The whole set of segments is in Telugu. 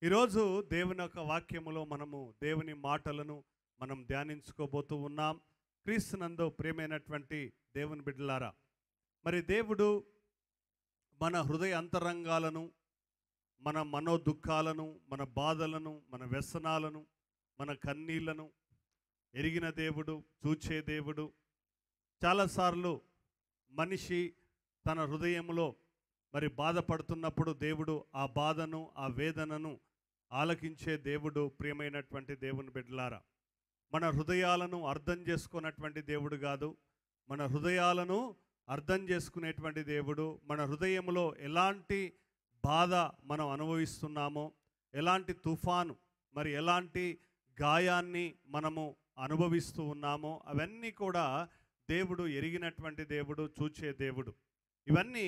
ఈరోజు దేవుని యొక్క వాక్యములో మనము దేవుని మాటలను మనం ధ్యానించుకోబోతూ ఉన్నాం. క్రీస్తునందు ప్రియమైనటువంటి దేవుని బిడ్డలారా, మరి దేవుడు మన హృదయ అంతరంగాలను, మన మనోదుఖాలను, మన బాధలను, మన వ్యసనాలను, మన కన్నీళ్లను ఎరిగిన దేవుడు, చూచే దేవుడు. చాలాసార్లు మనిషి తన హృదయంలో మరి బాధపడుతున్నప్పుడు దేవుడు ఆ బాధను, ఆ వేదనను ఆలకించే దేవుడు. ప్రియమైనటువంటి దేవుని బిడ్డలారా, మన హృదయాలను అర్థం చేసుకున్నటువంటి దేవుడు కాదు, మన హృదయాలను అర్థం చేసుకునేటువంటి దేవుడు. మన హృదయంలో ఎలాంటి బాధ మనం అనుభవిస్తున్నామో, ఎలాంటి తుఫాను, మరి ఎలాంటి గాయాన్ని మనము అనుభవిస్తూ ఉన్నామో అవన్నీ కూడా దేవుడు ఎరిగినటువంటి దేవుడు, చూచే దేవుడు. ఇవన్నీ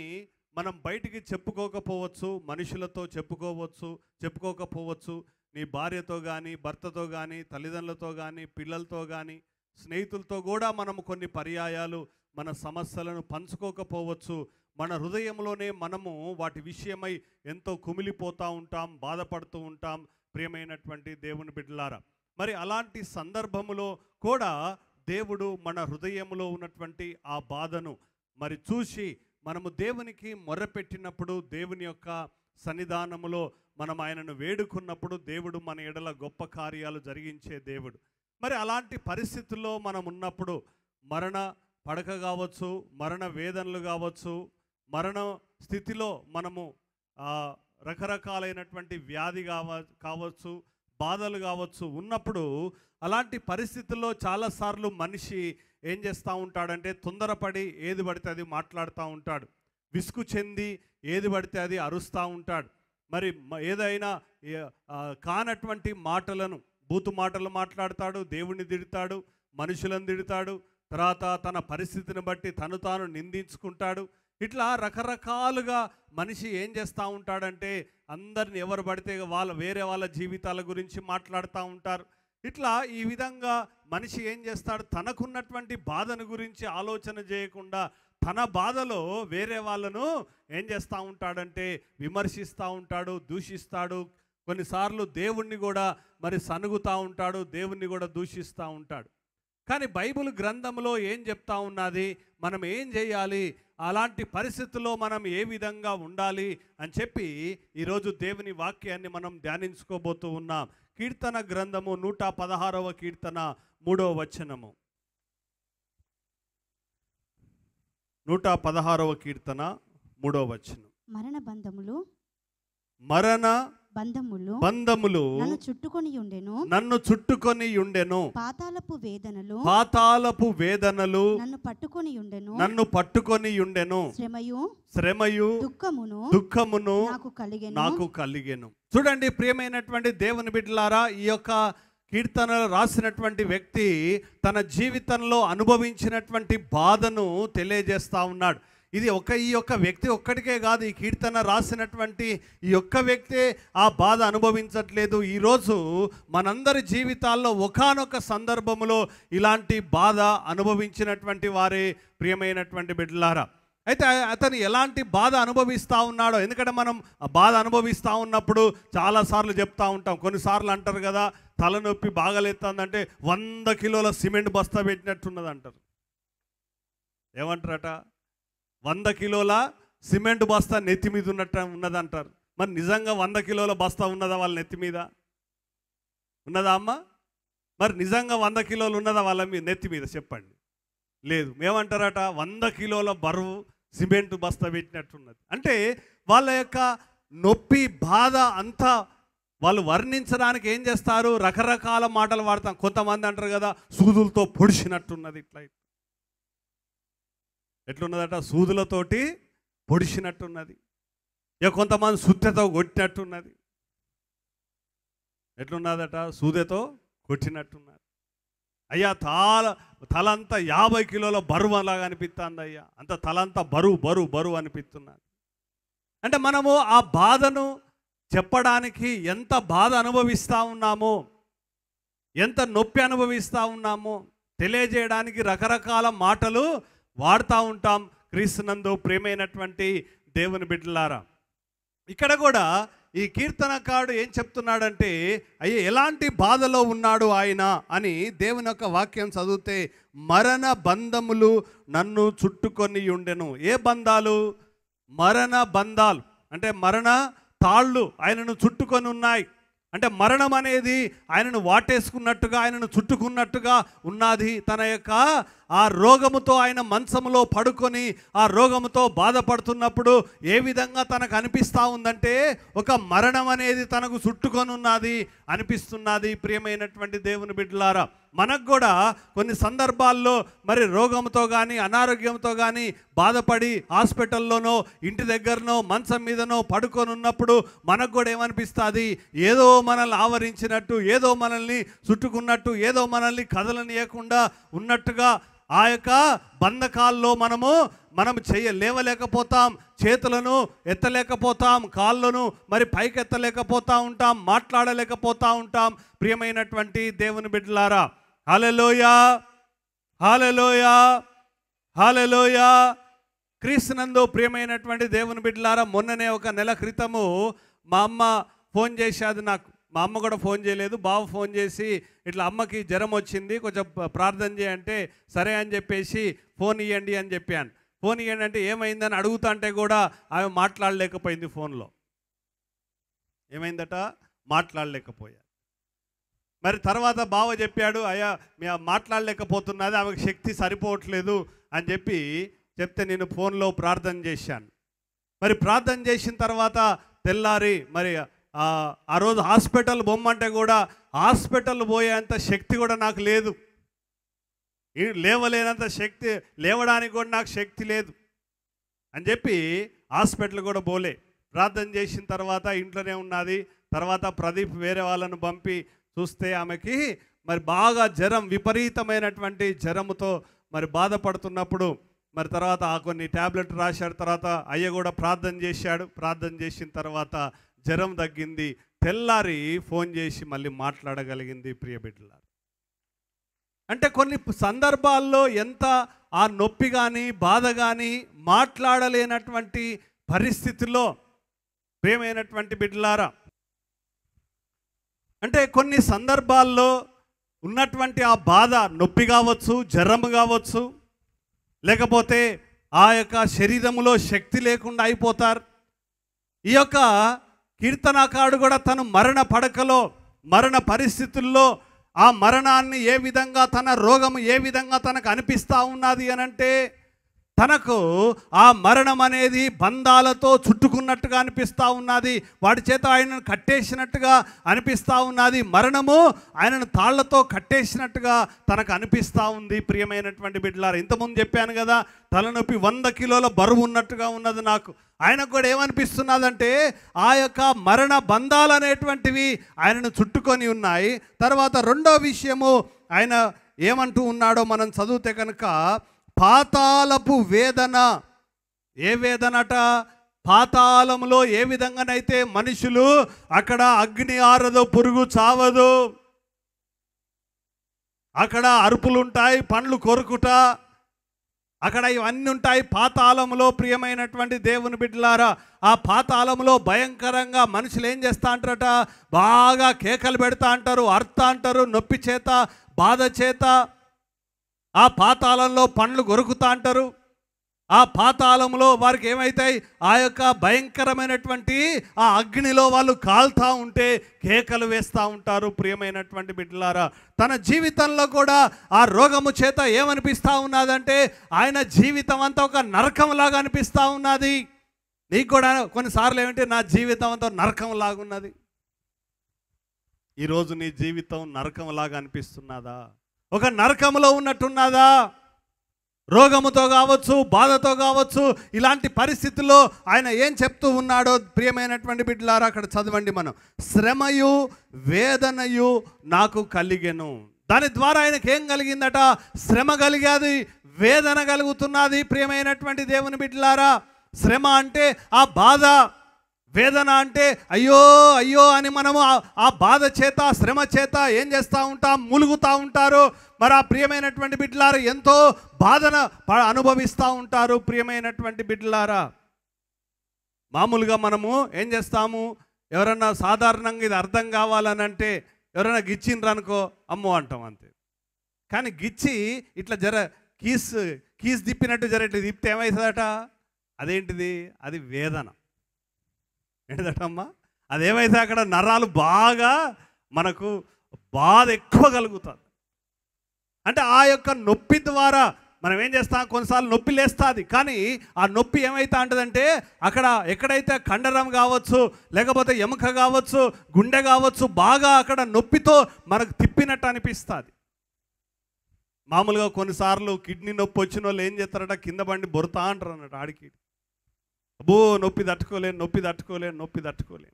మనం బయటికి చెప్పుకోకపోవచ్చు, మనుషులతో చెప్పుకోకపోవచ్చు. నీ భార్యతో కానీ, భర్తతో కానీ, తల్లిదండ్రులతో కానీ, పిల్లలతో కానీ, స్నేహితులతో కూడా మనము కొన్ని పర్యాయాలు మన సమస్యలను పంచుకోకపోవచ్చు. మన హృదయంలోనే మనము వాటి విషయమై ఎంతో కుమిలిపోతూ ఉంటాం, బాధపడుతూ ఉంటాం. ప్రియమైనటువంటి దేవుని బిడ్డలారా, మరి అలాంటి సందర్భములో కూడా దేవుడు మన హృదయంలో ఉన్నటువంటి ఆ బాధను మరి చూసి మనము దేవునికి మొర్రపెట్టినప్పుడు, దేవుని యొక్క సన్నిధానములో మనం ఆయనను వేడుకున్నప్పుడు దేవుడు మన ఎడల గొప్ప కార్యాలు జరిగించే దేవుడు. మరి అలాంటి పరిస్థితుల్లో మనం ఉన్నప్పుడు మరణ పడక కావచ్చు, మరణ వేదనలు కావచ్చు, మరణ స్థితిలో మనము రకరకాలైనటువంటి వ్యాధి కావచ్చు, బాధలు కావచ్చు ఉన్నప్పుడు, అలాంటి పరిస్థితుల్లో చాలాసార్లు మనిషి ఏం చేస్తూ ఉంటాడంటే తొందరపడి ఏది పడితే అది మాట్లాడుతూ ఉంటాడు, విసుగు చెంది ఏది పడితే అది అరుస్తూ ఉంటాడు. మరి ఏదైనా కానటువంటి మాటలను, బూతు మాటలు మాట్లాడతాడు, దేవుణ్ణి తిడతాడు, మనుషులను తిడతాడు, తర్వాత తన పరిస్థితిని బట్టి తను తాను నిందించుకుంటాడు. ఇట్లా రకరకాలుగా మనిషి ఏం చేస్తూ ఉంటాడంటే అందరిని ఎవరు పడితే వేరే వాళ్ళ జీవితాల గురించి మాట్లాడుతూ ఉంటారు. ఇట్లా ఈ విధంగా మనిషి ఏం చేస్తాడు, తనకున్నటువంటి బాధను గురించి ఆలోచన చేయకుండా తన బాధలో వేరే వాళ్ళను ఏం చేస్తూ ఉంటాడంటే విమర్శిస్తూ ఉంటాడు, దూషిస్తాడు. కొన్నిసార్లు దేవుణ్ణి కూడా మరి సనుగుతూ ఉంటాడు, దేవుణ్ణి కూడా దూషిస్తూ ఉంటాడు. కానీ బైబిల్ గ్రంథంలో ఏం చెప్తా ఉన్నది, మనం ఏం చేయాలి, అలాంటి పరిస్థితుల్లో మనం ఏ విధంగా ఉండాలి అని చెప్పి ఈరోజు దేవుని వాక్యాన్ని మనం ధ్యానించుకోబోతూ ఉన్నాం. కీర్తన గ్రంథము 116వ కీర్తన 3వ వచనము. 116వ కీర్తన 3వ వచనం. మరణ బంధములు నన్ను చుట్టుకొని ఉండెను, పాతాళపు వేదనలు నన్ను పట్టుకొని ఉండెను, శ్రమయు దుఃఖమును నాకు కలిగెను. చూడండి ప్రియమైనటువంటి దేవుని బిడ్డలారా, ఈ యొక్క కీర్తనలు రాసినటువంటి వ్యక్తి తన జీవితంలో అనుభవించినటువంటి బాధను తెలియజేస్తా ఉన్నాడు. ఇది ఈ యొక్క వ్యక్తి ఒక్కడికే కాదు, ఈ కీర్తన రాసినటువంటి ఈ ఒక్క వ్యక్తే ఆ బాధ అనుభవించట్లేదు. ఈరోజు మనందరి జీవితాల్లో ఒకానొక సందర్భంలో ఇలాంటి బాధ అనుభవించినటువంటి వారే ప్రియమైనటువంటి బిడ్డలారా. అయితే అతను ఎలాంటి బాధ అనుభవిస్తూ ఉన్నాడో, ఎందుకంటే మనం ఆ బాధ అనుభవిస్తూ ఉన్నప్పుడు చాలాసార్లు చెప్తూ ఉంటాం. కొన్నిసార్లు అంటారు కదా, తలనొప్పి బాగలేస్తుందంటే 100 కిలోల సిమెంట్ బస్తా పెట్టినట్టున్నది అంటారు. ఏమంటారట, 100 కిలోల సిమెంట్ బస్తా నెత్తి మీద ఉన్నదంటారు. మరి నిజంగా 100 కిలోల బస్తా ఉన్నదా వాళ్ళ నెత్తి మీద? ఉన్నదా అమ్మ? మరి నిజంగా 100 కిలోలు ఉన్నదా వాళ్ళ నెత్తి మీద? చెప్పండి. లేదు. ఏమంటారట, 100 కిలోల బరువు సిమెంట్ బస్తా పెట్టినట్టున్నది. అంటే వాళ్ళ యొక్క నొప్పి, బాధ అంతా వాళ్ళు వర్ణించడానికి ఏం చేస్తారు, రకరకాల మాటలు వాడతాం. కొంతమంది అంటారు కదా, సూదులతో పొడిచినట్టున్నది. ఇట్లా ఎట్లున్నదట, సూదులతోటి పొడిచినట్టున్నది. ఇక కొంతమంది సుత్తెతో కొట్టినట్టున్నది. ఎట్లున్నదట, సూదెతో కొట్టినట్టున్నది. అయ్యా తలంతా 50 కిలోల బరువు అలాగా అనిపిస్తుంది. అయ్యా అంత తలంతా బరువు అనిపిస్తున్నది. అంటే మనము ఆ బాధను చెప్పడానికి ఎంత బాధ అనుభవిస్తూ ఉన్నామో, ఎంత నొప్పి అనుభవిస్తూ ఉన్నామో తెలియజేయడానికి రకరకాల మాటలు వాడుతూ ఉంటాం. క్రీస్తునందు ప్రియమైనటువంటి దేవుని బిడ్డలారా, ఇక్కడ కూడా ఈ కీర్తనకారుడు ఏం చెప్తున్నాడంటే, అయ్యే ఎలాంటి బాధలో ఉన్నాడు ఆయన అని దేవుని యొక్క వాక్యం చదివితే, మరణ బంధములు నన్ను చుట్టుకొని ఉండెను. ఏ బంధాలు? మరణ బంధాలు అంటే మరణ తాళ్ళు ఆయనను చుట్టుకొని ఉన్నాయి. అంటే మరణం అనేది ఆయనను వాటేసుకున్నట్టుగా, ఆయనను చుట్టుకున్నట్టుగా ఉన్నది. తన యొక్క ఆ రోగముతో ఆయన మంచంలో పడుకొని ఆ రోగముతో బాధపడుతున్నప్పుడు ఏ విధంగా తనకు అనిపిస్తూ ఉందంటే, ఒక మరణం అనేది తనకు చుట్టుకొని ఉన్నది అనిపిస్తున్నది. ప్రియమైనటువంటి దేవుని బిడ్డలారా, మనకు కూడా కొన్ని సందర్భాల్లో మరి రోగంతో కానీ అనారోగ్యంతో కానీ బాధపడి హాస్పిటల్లోనో ఇంటి దగ్గరనో మంచం మీదనో పడుకొని ఉన్నప్పుడు మనకు కూడా ఏమనిపిస్తుంది? ఏదో మనల్ని ఆవరించినట్టు, ఏదో మనల్ని చుట్టుకున్నట్టు, ఏదో మనల్ని కదలనీయకుండా ఉన్నట్టుగా ఆ యొక్క బంధకాల్లో మనం లేవలేకపోతాం, చేతులను ఎత్తలేకపోతాం, కాళ్ళను మరి పైకెత్తలేకపోతూ ఉంటాం, మాట్లాడలేకపోతూ ఉంటాం. ప్రియమైనటువంటి దేవుని బిడ్డలారా, హల్లెలూయా, హల్లెలూయా, హల్లెలూయా. క్రీస్తునందు ప్రియమైనటువంటి దేవుని బిడ్డలారా, మొన్ననే ఒక నెల క్రితము మా అమ్మ ఫోన్ చేసేది నాకు. మా అమ్మ కూడా ఫోన్ చేయలేదు, బావ ఫోన్ చేసి ఇట్లా అమ్మకి జ్వరం వచ్చింది, కొంచెం ప్రార్థన చేయంటే సరే అని చెప్పేసి ఫోన్ ఇవ్వండి అని చెప్పాను. ఫోన్ ఇవ్వండి అంటే ఏమైందని అడుగుతా అంటే కూడా ఆమె మాట్లాడలేకపోయింది. ఫోన్లో ఏమైందట? మాట్లాడలేకపోయా. మరి తర్వాత బావ చెప్పాడు, అయ్యా మేము మాట్లాడలేకపోతున్నది, ఆమెకు శక్తి సరిపోవట్లేదు అని చెప్తే నేను ఫోన్లో ప్రార్థన చేశాను. మరి ప్రార్థన చేసిన తర్వాత తెల్లారి మరి ఆ రోజు హాస్పిటల్ బొమ్మంటే కూడా హాస్పిటల్ పోయేంత శక్తి కూడా నాకు లేదు, లేవలేనంత శక్తి, లేవడానికి కూడా నాకు శక్తి లేదు అని చెప్పి హాస్పిటల్ కూడా పోలే. ప్రార్థన చేసిన తర్వాత ఇంట్లోనే ఉన్నది. తర్వాత ప్రదీప్ వేరే వాళ్ళను పంపి చూస్తే ఆమెకి మరి బాగా జ్వరం, విపరీతమైనటువంటి జ్వరముతో మరి బాధపడుతున్నప్పుడు మరి తర్వాత కొన్ని ట్యాబ్లెట్ రాశాడు. తర్వాత అయ్య కూడా ప్రార్థన చేశాడు. ప్రార్థన చేసిన తర్వాత జ్వరం తగ్గింది. తెల్లారి ఫోన్ చేసి మళ్ళీ మాట్లాడగలిగింది. ప్రియ బిడ్డలారా, అంటే కొన్ని సందర్భాల్లో ఎంత ఆ నొప్పి కానీ బాధ కానీ మాట్లాడలేనటువంటి పరిస్థితుల్లో ప్రియమైనటువంటి బిడ్డలారా, అంటే కొన్ని సందర్భాల్లో ఉన్నటువంటి ఆ బాధ, నొప్పి కావచ్చు, జ్వరము కావచ్చు, లేకపోతే ఆ యొక్క శరీరములో శక్తి లేకుండా అయిపోతారు. ఈ యొక్క కీర్తనకారుడు కూడా తను మరణ పడకలో, మరణ పరిస్థితుల్లో ఆ మరణాన్ని ఏ విధంగా, తన రోగము ఏ విధంగా తనకు అనిపిస్తూ ఉన్నది అనంటే, తనకు ఆ మరణం అనేది బంధాలతో చుట్టుకున్నట్టుగా అనిపిస్తూ ఉన్నది. వాడి చేత ఆయనను కట్టేసినట్టుగా అనిపిస్తూ ఉన్నది. మరణము ఆయనను తాళ్లతో కట్టేసినట్టుగా తనకు అనిపిస్తూ ఉంది. ప్రియమైనటువంటి బిడ్డలారా, ఇంతకుముందు చెప్పాను కదా, తలనొప్పి 100 కిలోల బరువు ఉన్నట్టుగా ఉన్నది నాకు. ఆయనకు కూడా ఏమనిపిస్తున్నదంటే, ఆ యొక్క మరణ బంధాలు అనేటువంటివి ఆయనను చుట్టుకొని ఉన్నాయి. తర్వాత రెండో విషయము ఆయన ఏమంటూ ఉన్నాడో మనం చదివితే కనుక, పాతాళపు వేదన. ఏ వేదనట? పాతాళంలో ఏ విధంగానైతే మనుషులు అక్కడ అగ్ని ఆరదు, పురుగు చావదు, అక్కడ అరుపులుంటాయి, పండ్లు కొరుకుట, అక్కడ ఇవన్నీ ఉంటాయి పాతాళంలో. ప్రియమైనటువంటి దేవుని బిడ్డలారా, ఆ పాతాళంలో భయంకరంగా మనుషులు ఏం చేస్తూ అంటారట? బాగా కేకలు పెడతా అంటారు, అర్థ అంటారు, నొప్పి చేత, బాధ చేత. ఆ పాతాళంలో పండ్లు కొరుకుతా అంటారు. ఆ పాతాళంలో వారికి ఏమవుతాయి? ఆ యొక్క భయంకరమైనటువంటి ఆ అగ్నిలో వాళ్ళు కాల్తా ఉంటే కేకలు వేస్తూ ఉంటారు. ప్రియమైనటువంటి బిడ్డలారా, తన జీవితంలో కూడా ఆ రోగము చేత ఏమనిపిస్తూ ఉన్నదంటే, ఆయన జీవితం అంతా ఒక నరకంలాగా అనిపిస్తూ ఉన్నది. నీకు కూడా కొన్నిసార్లు ఏమంటే, నా జీవితం అంతా నరకంలాగా ఉన్నది. ఈరోజు నీ జీవితం నరకంలాగా అనిపిస్తున్నదా? ఒక నరకంలో ఉన్నట్టున్నదా? రోగముతో కావచ్చు, బాధతో కావచ్చు, ఇలాంటి పరిస్థితుల్లో ఆయన ఏం చెప్తూ ఉన్నాడో ప్రియమైనటువంటి బిడ్డలారా, అక్కడ చదవండి మనం. శ్రమయు వేదనయు నాకు కలిగెను. దాని ద్వారా ఆయనకి ఏం కలిగిందట? శ్రమ కలిగేది, వేదన కలుగుతున్నది. ప్రియమైనటువంటి దేవుని బిడ్డలారా, శ్రమ అంటే ఆ బాధ, వేదన అంటే అయ్యో అయ్యో అని మనము ఆ బాధ చేత, శ్రమ చేత ఏం చేస్తూ ఉంటాం? మూలుగుతూ ఉంటారు. మరి ఆ ప్రియమైనటువంటి బిడ్డలారా ఎంతో బాధన అనుభవిస్తూ ఉంటారు. ప్రియమైనటువంటి బిడ్డలారా, మామూలుగా మనము ఏం చేస్తాము? ఎవరన్నా సాధారణంగా ఇది అర్థం కావాలని అంటే ఎవరైనా గిచ్చిండ్రు అనుకో అమ్మో అంటాం అంతే. కానీ గిచ్చి ఇట్లా జర కీస్ తిప్పినట్టు జర ఇట్లా తిప్పితే ఏమవుతుందట? అదేంటిది? అది వేదన. ఏంటిదటమ్మా? అదేమైతే అక్కడ నరాలు బాగా మనకు బాధ ఎక్కువ కలుగుతుంది. అంటే ఆ యొక్క నొప్పి ద్వారా మనం ఏం చేస్తాం, కొన్నిసార్లు నొప్పి లేస్తుంది. కానీ ఆ నొప్పి ఏమైతే అంటదంటే అక్కడ ఎక్కడైతే కండరం కావచ్చు, లేకపోతే ఎముక కావచ్చు, గుండె కావచ్చు, బాగా అక్కడ నొప్పితో మనకు తిప్పినట్టు అనిపిస్తుంది. మామూలుగా కొన్నిసార్లు కిడ్నీ నొప్పి వచ్చిన వాళ్ళు ఏం చేస్తారట, కింద బండి బొరుతా అంటారు అన్నట్టు. ఆడికి అబ్బో నొప్పి తట్టుకోలేను.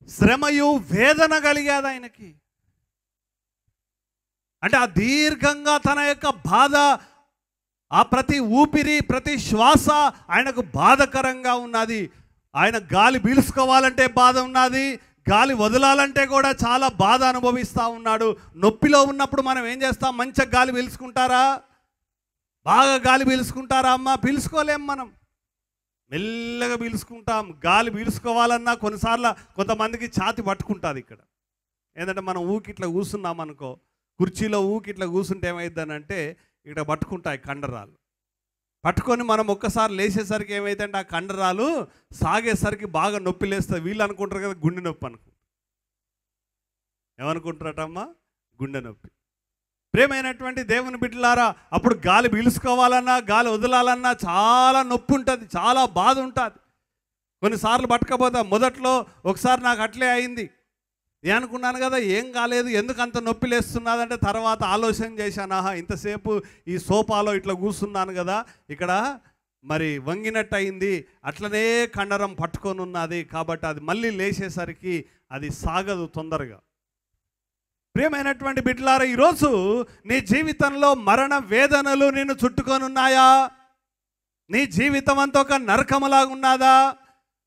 శ్రమయు వేదన కలిగేది ఆయనకి. అంటే ఆ దీర్ఘంగా తన యొక్క బాధ, ఆ ప్రతి ఊపిరి, ప్రతి శ్వాస ఆయనకు బాధకరంగా ఉన్నది. ఆయన గాలి పీల్చుకోవాలంటే బాధ ఉన్నది, గాలి వదలాలంటే కూడా చాలా బాధ అనుభవిస్తూ ఉన్నాడు. నొప్పిలో ఉన్నప్పుడు మనం ఏం చేస్తాం? మంచిగా గాలి పీల్చుకుంటారా? బాగా గాలి పీల్చుకుంటారా అమ్మ? పీల్చుకోలేం. మనం మెల్లగా పీల్చుకుంటాం. గాలి పీల్చుకోవాలన్నా కొన్నిసార్లు కొంతమందికి ఛాతి పట్టుకుంటుంది ఇక్కడ. ఏంటంటే మనం ఊకిట్లా కూర్చున్నాం అనుకో, కుర్చీలో ఊకిట్లా కూర్చుంటే ఏమైందనంటే ఇక్కడ పట్టుకుంటాయి కండరాలు. పట్టుకొని మనం ఒక్కసారి లేచేసరికి ఏమైందంటే ఆ కండరాలు సాగేసరికి బాగా నొప్పి లేస్తుంది. వీళ్ళు అనుకుంటారు కదా గుండె నొప్పి అనుకుంటారు. ఏమనుకుంటారటమ్మా? గుండె నొప్పి. ప్రియమైనటువంటి దేవుని బిడ్డలారా, అప్పుడు గాలి పీల్చుకోవాలన్నా గాలి వదలాలన్నా చాలా నొప్పి ఉంటుంది, చాలా బాధ ఉంటుంది. కొన్నిసార్లు పట్టకపోతా. మొదట్లో ఒకసారి నాకు అట్లే అయింది. అనుకున్నాను కదా ఏం కాలేదు, ఎందుకు అంత నొప్పి లేస్తున్నదంటే తర్వాత ఆలోచన చేశాను, ఆహా ఇంతసేపు ఈ సోఫాలో ఇట్లా కూర్చున్నాను కదా, ఇక్కడ మరి వంగినట్టు అయింది, అట్లనే కండరం పట్టుకొని ఉన్నది, కాబట్టి అది మళ్ళీ లేచేసరికి అది సాగదు తొందరగా. ప్రియమైనటువంటి బిడ్డలారా, ఈరోజు నీ జీవితంలో మరణ వేదనలు నిన్ను చుట్టుకొని ఉన్నాయా? నీ జీవితం అంతా ఒక నరకములాగా ఉన్నదా?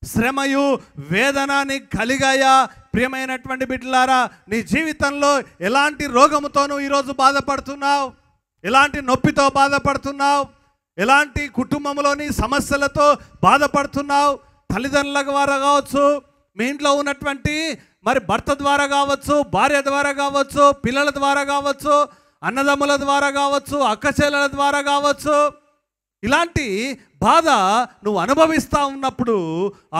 శ్రమయు వేదన నీకు కలిగాయా? ప్రియమైనటువంటి బిడ్డలారా, నీ జీవితంలో ఎలాంటి రోగముతోనూ ఈరోజు బాధపడుతున్నావు? ఎలాంటి నొప్పితో బాధపడుతున్నావు? ఎలాంటి కుటుంబంలోని సమస్యలతో బాధపడుతున్నావు? తల్లిదండ్రుల ద్వారా కావచ్చు, మీ ఇంట్లో ఉన్నటువంటి మరి భర్త ద్వారా కావచ్చు, భార్య ద్వారా కావచ్చు, పిల్లల ద్వారా కావచ్చు, అన్నదమ్ముల ద్వారా కావచ్చు, అక్కచెల్లెల ద్వారా కావచ్చు, ఇలాంటి బాధ నువ్వు అనుభవిస్తూ ఉన్నప్పుడు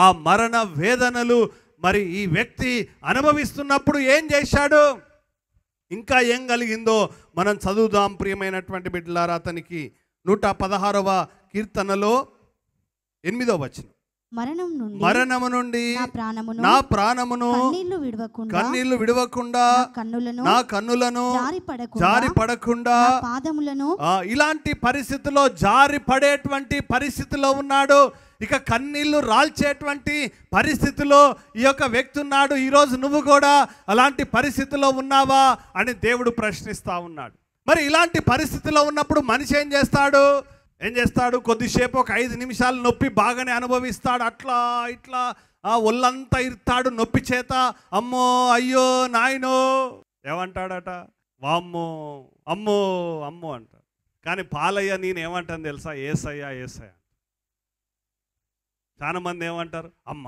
ఆ మరణ వేదనలు మరి ఈ వ్యక్తి అనుభవిస్తున్నప్పుడు ఏం చేశాడు, ఇంకా ఏం కలిగిందో మనం చదువుదాం. ప్రియమైనటువంటి బిడ్డలారా, అతనికి 116వ కీర్తనలో 8వ వచనం, మరణము నుండి నా ప్రాణమును కన్నీళ్లు విడవకుండా నా కన్నులను జారి పడకుండా ఇలాంటి పరిస్థితిలో జారి పడేటువంటి పరిస్థితిలో ఉన్నాడు. ఇక కన్నీళ్లు రాల్చేటువంటి పరిస్థితిలో ఈ యొక్క వ్యక్తి ఉన్నాడు. ఈరోజు నువ్వు కూడా అలాంటి పరిస్థితిలో ఉన్నావా అని దేవుడు ప్రశ్నిస్తూ ఉన్నాడు. మరి ఇలాంటి పరిస్థితిలో ఉన్నప్పుడు మనిషి ఏం చేస్తాడు? కొద్దిసేపు ఒక 5 నిమిషాలు నొప్పి బాగానే అనుభవిస్తాడు. అట్లా ఇట్లా ఒళ్ళంతా ఇరుతాడు నొప్పి చేత. అమ్మో అయ్యో నాయనో ఏమంటాడట? వామ్మో అమ్మో అమ్మో అంటాడు. కానీ పాలయ్య నేను ఏమంటాను తెలుసా? ఏసయ్యా ఏసయ్య. చాలా మంది ఏమంటారు? అమ్మ.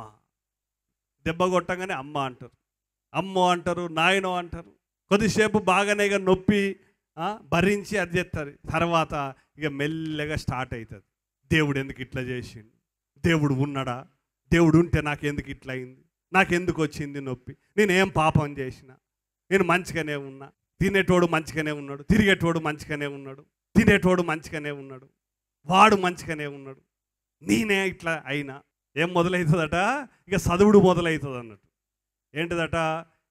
దెబ్బ కొట్టగానే అమ్మ అంటారు, అమ్మో అంటారు, నాయనో అంటారు. కొద్దిసేపు బాగానే ఇక నొప్పి భరించి అది చేస్తారు. తర్వాత ఇక మెల్లగా స్టార్ట్ అవుతుంది. దేవుడు ఎందుకు ఇట్లా చేసిండు? దేవుడు ఉన్నాడా? దేవుడు ఉంటే నాకెందుకు ఇట్లా అయింది? నాకెందుకు వచ్చింది నొప్పి? నేనేం పాపం చేసినా? నేను మంచిగానే ఉన్నా, తినేటోడు మంచిగానే ఉన్నాడు, తిరిగేటోడు మంచిగానే ఉన్నాడు, తినేటోడు మంచిగానే ఉన్నాడు, వాడు మంచిగానే ఉన్నాడు, నేనే ఇట్లా అయినా. ఏం మొదలవుతుందట? ఇక చదువుడు మొదలవుతుంది అన్నట్టు. ఏంటిదట?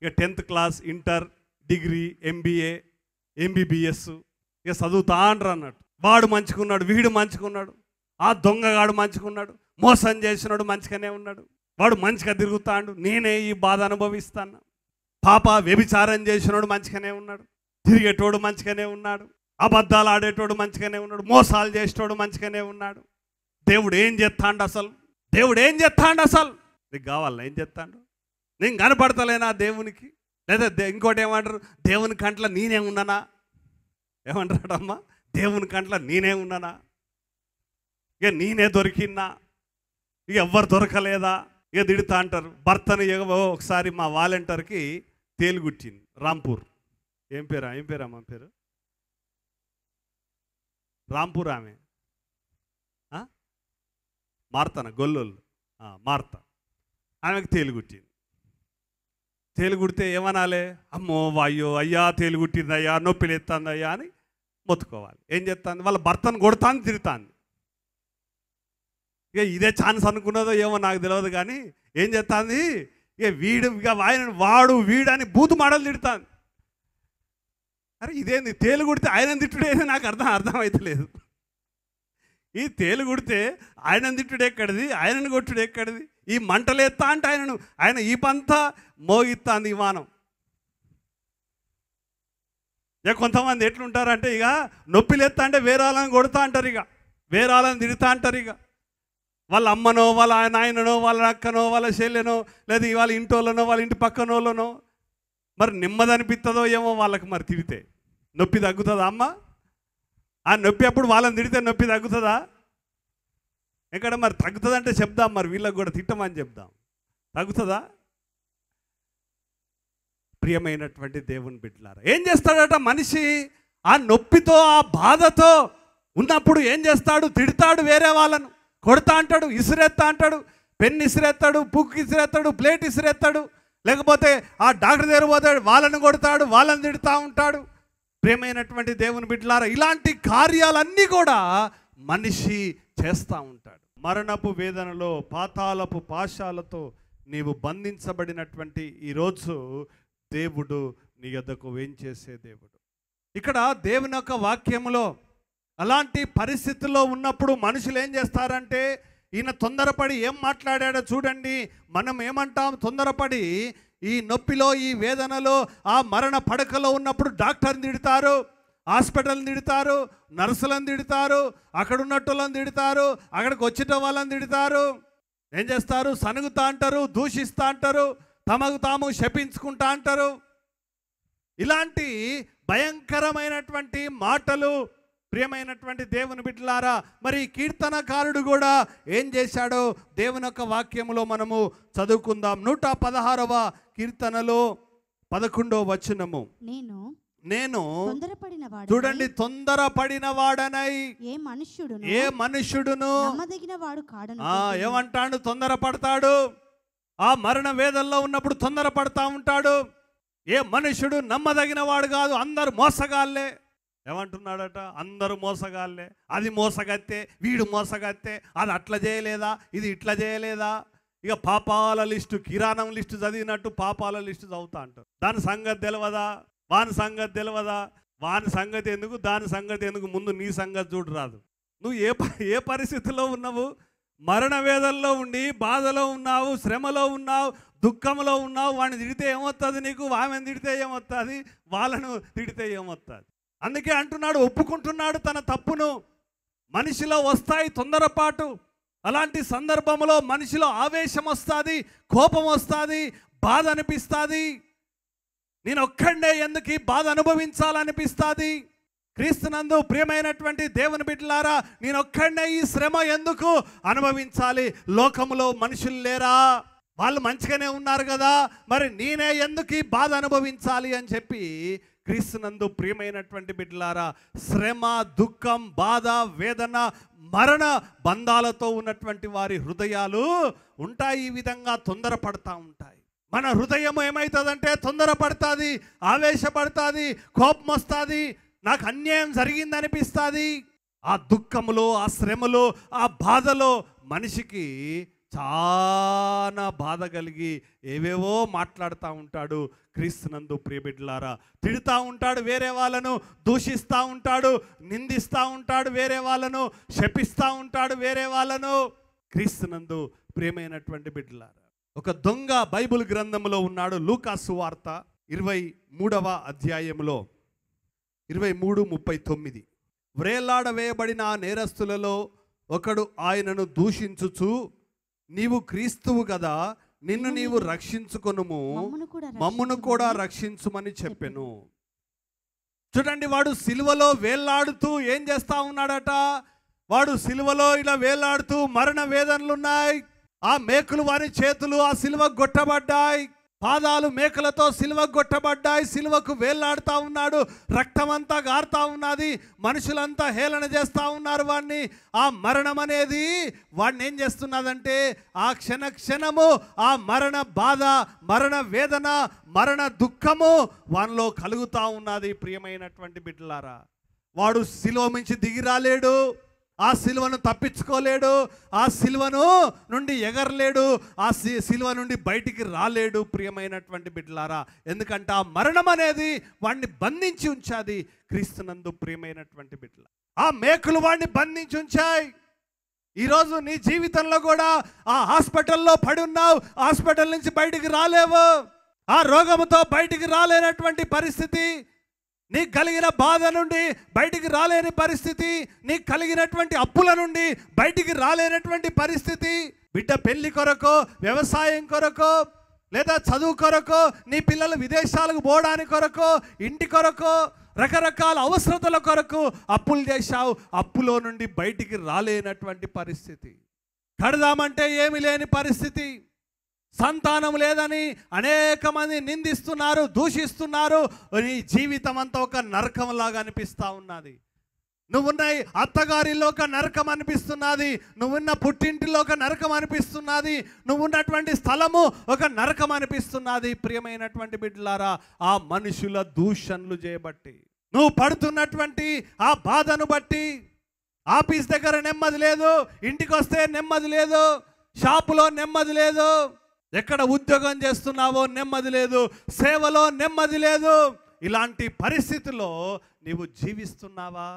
ఇక 10th class, inter, degree, MBA, MBBS ఇక చదువుతా అంటారు అన్నట్టు. వాడు మంచుకున్నాడు, వీడు మంచుకున్నాడు, ఆ దొంగగాడు మంచుకున్నాడు, మోసం చేసినాడు మంచిగానే ఉన్నాడు, వాడు మంచిగా తిరుగుతాడు, నేనే ఈ బాధ అనుభవిస్తాను. పాప వ్యభిచారం చేసినోడు మంచిగానే ఉన్నాడు, తిరిగేటోడు మంచిగానే ఉన్నాడు, అబద్ధాలు ఆడేటోడు మంచిగానే ఉన్నాడు, మోసాలు చేసేటోడు మంచిగానే ఉన్నాడు. దేవుడు ఏం చేస్తాడు అసలు? నీకు కావాలా? ఏం చేస్తాడు? నేను కనపడతలేనా దేవునికి? లేదా ఇంకోటి ఏమంటారు? దేవుని కంట్లో నేనే ఉన్నానా? ఏమంటాడమ్మా? దేవుని కంట్లో నేనే ఉన్నానా? ఇక నేనే దొరికినా? ఇక ఎవ్వరు దొరకలేదా? ఇక తిడతా అంటారు. భర్తను ఒకసారి మా వాలంటీర్కి తేలుగుట్టింది రాంపూర్. ఏం పేరమ్మా పేరు? రాంపూర్. ఆమె మార్తన గొల్లోళ్ళు, మార్త. ఆమెకు తేలుగుట్టింది. తేలుగుడితే ఏమనాలి? అమ్మో వాయ్యో అయ్యా తేలుగుట్టింది అయ్యా, నొప్పిలు ఎత్తాంది అయ్యా అని మొత్తుకోవాలి. ఏం చేస్తాంది? వాళ్ళ భర్తను కొడతాను, తిరుగుతాంది. ఇక ఇదే ఛాన్స్ అనుకున్నదో ఏమో నాకు తెలియదు, కానీ ఏం చేస్తాంది? ఇక వాడు వీడని బూతు మాటలు తిడుతాంది. అరే ఇదేంది? తేలుగుడితే ఆయన తిట్టుడేది నాకు అర్థమైతలేదు. ఈ తేలుగుడితే ఆయన తిట్టుడు ఎక్కడిది, ఆయనను కొట్టుడు ఎక్కడిది? ఈ మంటలు ఎత్తా అంటే ఆయన ఈ పంతా మోగిస్తాంది ఈ వానం. ఇక కొంతమంది ఎట్లుంటారంటే ఇక నొప్పిలు ఎత్తా అంటే వేరే వాళ్ళని కొడుతూ అంటారు, ఇక వేరే వాళ్ళని తిడుతూ అంటారు. ఇక వాళ్ళ అమ్మనో వాళ్ళ నాయననో వాళ్ళ అక్కనో వాళ్ళ చెల్లెనో లేదా వాళ్ళ ఇంటోళ్ళనో వాళ్ళ ఇంటి పక్కనోళ్ళనో మరి నెమ్మదనిపిస్తుందో ఏమో వాళ్ళకి. మరి తిడితే నొప్పి తగ్గుతుందా అమ్మ? ఆ నొప్పి అప్పుడు వాళ్ళని తిడితే నొప్పి తగ్గుతుందా? ఎక్కడ మరి తగ్గుతుందంటే చెప్దాం, మరి వీళ్ళకి కూడా తిట్టమని చెప్దాం. తగ్గుతుందా? ప్రియమైనటువంటి దేవుని బిడ్డలారా, ఏం చేస్తాడట మనిషి? ఆ నొప్పితో ఆ బాధతో ఉన్నప్పుడు ఏం చేస్తాడు? తిడతాడు, వేరే వాళ్ళను కొడతా అంటాడు, ఇసిరేస్తా అంటాడు, పెన్ను ఇసిరేస్తాడు, పుక్కు ఇసిరేస్తాడు, ప్లేట్ ఇసిరేస్తాడు, లేకపోతే ఆ డాక్టర్ దగ్గర పోతాడు, వాళ్ళని కొడతాడు, వాళ్ళని తిడుతూ ఉంటాడు. ప్రియమైనటువంటి దేవుని బిడ్డలారా, ఇలాంటి కార్యాలన్నీ కూడా మనిషి చేస్తూ ఉంటాడు. మరణపు వేదనలో పాతాళపు పాశాలతో నీవు బంధించబడినటువంటి ఈరోజు దేవుడు నీ యొద్దకు వేంచేసే దేవుడు. ఇక్కడ దేవుని యొక్క వాక్యములో అలాంటి పరిస్థితుల్లో ఉన్నప్పుడు మనుషులు ఏం చేస్తారంటే, ఈయన తొందరపడి ఏం మాట్లాడాడో చూడండి. మనం ఏమంటాం? తొందరపడి ఈ నొప్పిలో ఈ వేదనలో ఆ మరణ పడకలో ఉన్నప్పుడు డాక్టర్ని తిడతారు, హాస్పిటల్ని తిడతారు, నర్సులను తిడతారు, అక్కడ ఉన్నట్టులను తిడతారు, అక్కడికి వచ్చిన వాళ్ళని తిడతారు. ఏం చేస్తారు? సనుగుతా అంటారు, దూషిస్తూ అంటారు, తమకు తాము శపించుకుంటా అంటారు. ఇలాంటి భయంకరమైనటువంటి మాటలు ప్రియమైనటువంటి దేవుని బిడ్డలారా, మరి కీర్తనకారుడు కూడా ఏం చేశాడో దేవుని యొక్క వాక్యములో మనము చదువుకుందాం. 116వ కీర్తనలో 11వ వచనము. నేను చూడండి, తొందరపడిన వాడనై ఏ మనుష్యుడును ఏమంటాడు? తొందరపడతాడు. ఆ మరణ వేదనలో ఉన్నప్పుడు తొందరపడతా ఉంటాడు. ఏ మనుష్యుడు నమ్మదగిన వాడు కాదు, అందరు మోసగాళ్ళే. ఏమంటున్నాడట? అందరూ మోసగాళ్ళే. అది మోసగత్తే, వీడు మోసగత్తే, అది అట్లా చేయలేదా, ఇది ఇట్లా చేయలేదా? ఇక పాపాల లిస్టు, కిరాణం లిస్టు చదివినట్టు పాపాల లిస్టు చదువుతా అంటారు. దాని సంగతి తెలియదా, వాని సంగతి తెలియదా? వాని సంగతి ఎందుకు, దాని సంగతి ఎందుకు? ముందు నీ సంగతి చూడు రాదు. నువ్వు ఏ పరిస్థితిలో ఉన్నావు? మరణ వేదనలో ఉండి బాధలో ఉన్నావు, శ్రమలో ఉన్నావు, దుఃఖంలో ఉన్నావు. వాడిని తిడితే ఏమొస్తుంది నీకు? ఆమెను తిడితే ఏమొస్తుంది? వాళ్ళను తిడితే ఏమొస్తుంది? అందుకే అంటున్నాడు, ఒప్పుకుంటున్నాడు తన తప్పును. మనిషిలో వస్తాయి తొందరపాటు. అలాంటి సందర్భంలో మనిషిలో ఆవేశం వస్తుంది, కోపం వస్తుంది, బాధ అనిపిస్తుంది. నేను ఒక్కడే ఎందుకు ఈ బాధ అనుభవించాలనిపిస్తుంది. క్రీస్తునందు ప్రియమైనటువంటి దేవుని బిడ్డలారా, నేను ఒక్కడే ఈ శ్రమ ఎందుకు అనుభవించాలి? లోకములో మనుషులు లేరా? వాళ్ళు మంచిగానే ఉన్నారు కదా, మరి నేనే ఎందుకు ఈ బాధ అనుభవించాలి అని చెప్పి క్రీస్తునందు ప్రియమైనటువంటి బిడ్డలారా, శ్రమ, దుఃఖం, బాధ, వేదన, మరణ బంధాలతో ఉన్నటువంటి వారి హృదయాలు ఉంటాయి, ఈ విధంగా తొందరపడతా ఉంటాయి. మన హృదయం ఏమవుతుందంటే తొందరపడుతుంది, ఆవేశపడుతుంది, కోపం వస్తుంది, నాకు అన్యాయం జరిగిందనిపిస్తుంది. ఆ దుఃఖములో, ఆ శ్రమలో, ఆ బాధలో మనిషికి చాలా బాధ కలిగి ఏవేవో మాట్లాడుతూ ఉంటాడు. క్రీస్తునందు ప్రియబిడ్డలారా, తిడుతూ ఉంటాడు, వేరే వాళ్ళను దూషిస్తూ ఉంటాడు, నిందిస్తూ ఉంటాడు, వేరే వాళ్ళను శపిస్తూ ఉంటాడు, వేరే వాళ్ళను. క్రీస్తునందు ప్రియమైనటువంటి బిడ్డలారా, ఒక దొంగ బైబిల్ గ్రంథంలో ఉన్నాడు. లూకా సువార్త 23వ అధ్యాయంలో 23:39. వ్రేలాడవేయబడిన ఆ నేరస్తులలో ఒకడు ఆయనను దూషించుచు, నీవు క్రీస్తువు కదా, నిన్ను నీవు రక్షించుకొనుము, మమ్మును కూడా రక్షించుమని చెప్పెను. చూడండి, వాడు సిలువలో వేలాడుతూ ఏం చేస్తా ఉన్నాడట? వాడు సిలువలో ఇలా వేలాడుతూ, మరణ వేదనలు ఉన్నాయి, ఆ మేకులు వారి చేతులు ఆ సిలువకు కొట్టబడ్డాయి, పాదాలు మేకలతో సిలువకు కొట్టబడ్డాయి, సిలువకు వేలాడుతూ ఉన్నాడు, రక్తమంతా గారుతా ఉన్నది, మనుషులంతా హేళన చేస్తూ ఉన్నారు వాడిని. ఆ మరణం అనేది వాడిని ఏం చేస్తున్నదంటే ఆ క్షణము ఆ మరణ బాధ, మరణ వేదన, మరణ దుఃఖము వానిలో కలుగుతూ ఉన్నది. ప్రియమైనటువంటి బిడ్డలారా, వాడు సిలువ నుంచి దిగి రాలేడు, ఆ సిలువను తప్పించుకోలేడు, ఆ సిలువను నుండి ఎగరలేడు, ఆ సిలువ నుండి బయటికి రాలేడు. ప్రియమైనటువంటి బిడ్డలారా, ఎందుకంటే ఆ మరణం అనేది వాడిని బంధించి ఉంచాది. క్రీస్తునందు ప్రియమైనటువంటి బిడ్డల, ఆ మేకులు వాడిని బంధించి ఉంచాయి. ఈరోజు నీ జీవితంలో కూడా ఆ హాస్పిటల్లో పడి ఉన్నావు, హాస్పిటల్ నుంచి బయటికి రాలేవు, ఆ రోగముతో బయటికి రాలేనటువంటి పరిస్థితి, నీకు కలిగిన బాధ నుండి బయటికి రాలేని పరిస్థితి, నీకు కలిగినటువంటి అప్పుల నుండి బయటికి రాలేనటువంటి పరిస్థితి, బిడ్డ పెళ్లి కొరకు, వ్యవసాయం కొరకు, లేదా చదువు కొరకు, నీ పిల్లలు విదేశాలకు పోవడానికి కొరకు, ఇంటి కొరకు, రకరకాల అవసరతల కొరకు అప్పులు చేశావు, అప్పులో నుండి బయటికి రాలేనటువంటి పరిస్థితి, కడదామంటే ఏమి లేని పరిస్థితి, సంతానం లేదని అనేక మంది నిందిస్తున్నారు, దూషిస్తున్నారు. నీ జీవితం అంతా ఒక నరకంలాగా అనిపిస్తూ ఉన్నది. నువ్వున్న అత్తగారిలో ఒక నరకం అనిపిస్తున్నది, నువ్వున్న పుట్టింటిలో ఒక నరకం అనిపిస్తున్నది, నువ్వున్నటువంటి స్థలము ఒక నరకం అనిపిస్తున్నది. ప్రియమైనటువంటి బిడ్డలారా, ఆ మనుషుల దూషణలు చేయబట్టి, నువ్వు పడుతున్నటువంటి ఆ బాధను బట్టి, ఆఫీస్ దగ్గర నెమ్మది లేదు, ఇంటికి వస్తే నెమ్మది లేదు, షాపులో నెమ్మది లేదు, ఎక్కడ ఉద్యోగం చేస్తున్నావో నెమ్మది లేదు, సేవలో నెమ్మది లేదు. ఇలాంటి పరిస్థితుల్లో నీవు జీవిస్తున్నావా?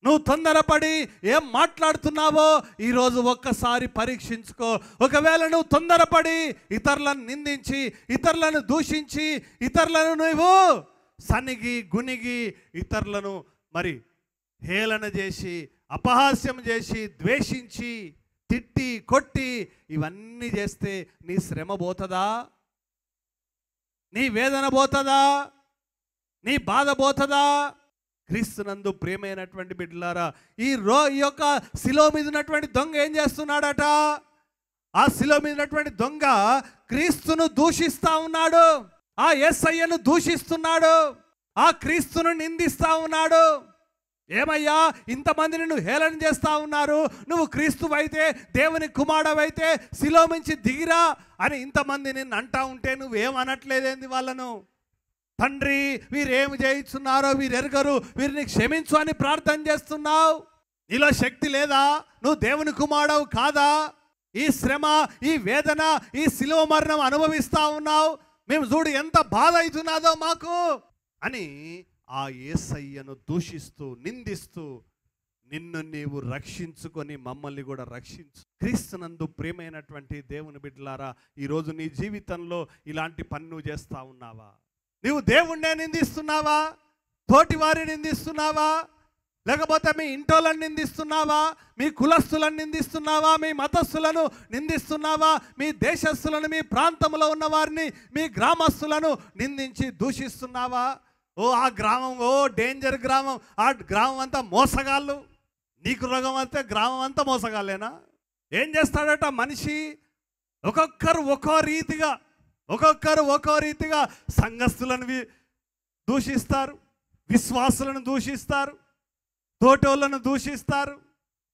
నువ్వు తొందరపడి ఏం మాట్లాడుతున్నావో ఈరోజు ఒక్కసారి పరీక్షించుకో. ఒకవేళ నువ్వు తొందరపడి ఇతరులను నిందించి, ఇతరులను దూషించి, ఇతరులను నువ్వు సనిగి గునిగి, ఇతరులను మరి హేళన చేసి, అపహాస్యం చేసి, ద్వేషించి, తిట్టి కొట్టి ఇవన్నీ చేస్తే నీ శ్రమ పోతుందా? నీ వేదన పోతుందా? నీ బాధ పోతుందా? క్రీస్తునందు ప్రియమైనటువంటి బిడ్డలారా, ఈ యొక్క శిలువ మీద ఉన్నటువంటి దొంగ ఏం చేస్తున్నాడట? ఆ శిలువ మీద ఉన్నటువంటి దొంగ క్రీస్తును దూషిస్తా ఉన్నాడు, ఆ యేసయ్యను దూషిస్తున్నాడు, ఆ క్రీస్తును నిందిస్తా ఉన్నాడు. ఏమయ్యా, ఇంతమందిని నువ్వు హేళన చేస్తా ఉన్నారు, నువ్వు క్రీస్తువైతే, దేవుని కుమారుడవైతే శిలువ నుంచి దిగిరా అని ఇంతమంది నిన్ను అంటా ఉంటే నువ్వేమనట్లేదేంది వాళ్ళను? తండ్రి, వీరేమి చేయిస్తున్నారో వీరు ఎరగరు, వీరిని క్షమించు అని ప్రార్థన చేస్తున్నావు. నీలో శక్తి లేదా? నువ్వు దేవుని కుమారుడవు కాదా? ఈ శ్రమ, ఈ వేదన, ఈ శిలువ మరణం అనుభవిస్తా ఉన్నావు, మేము చూడు ఎంత బాధ అవుతున్నదో మాకు అని ఆ యేసయ్యను దూషిస్తూ, నిందిస్తూ, నిన్ను నీవు రక్షించుకొని మమ్మల్ని కూడా రక్షించు. క్రీస్తునందు ప్రియమైనటువంటి దేవుని బిడ్డలారా, ఈరోజు నీ జీవితంలో ఇలాంటి పని నువ్వు చేస్తూ ఉన్నావా? నీవు దేవుణ్ణే నిందిస్తున్నావా? తోటి వారిని నిందిస్తున్నావా? లేకపోతే మీ ఇంటోళ్ళని నిందిస్తున్నావా? మీ కులస్తులను నిందిస్తున్నావా? మీ మతస్థులను నిందిస్తున్నావా? మీ దేశస్థులను, మీ ప్రాంతంలో ఉన్న వారిని, మీ గ్రామస్తులను నిందించి దూషిస్తున్నావా? ఓ ఆ గ్రామం, ఓ డేంజర్ గ్రామం, ఆ గ్రామం అంతా మోసగాళ్ళు, నీకు రోగం అంతే గ్రామం అంతా మోసగాళ్ళేనా? ఏం చేస్తాడట మనిషి? ఒక్కొక్కరు ఒక్కో రీతిగా సంఘస్థులను దూషిస్తారు, విశ్వాసులను దూషిస్తారు, తోటోళ్ళను దూషిస్తారు.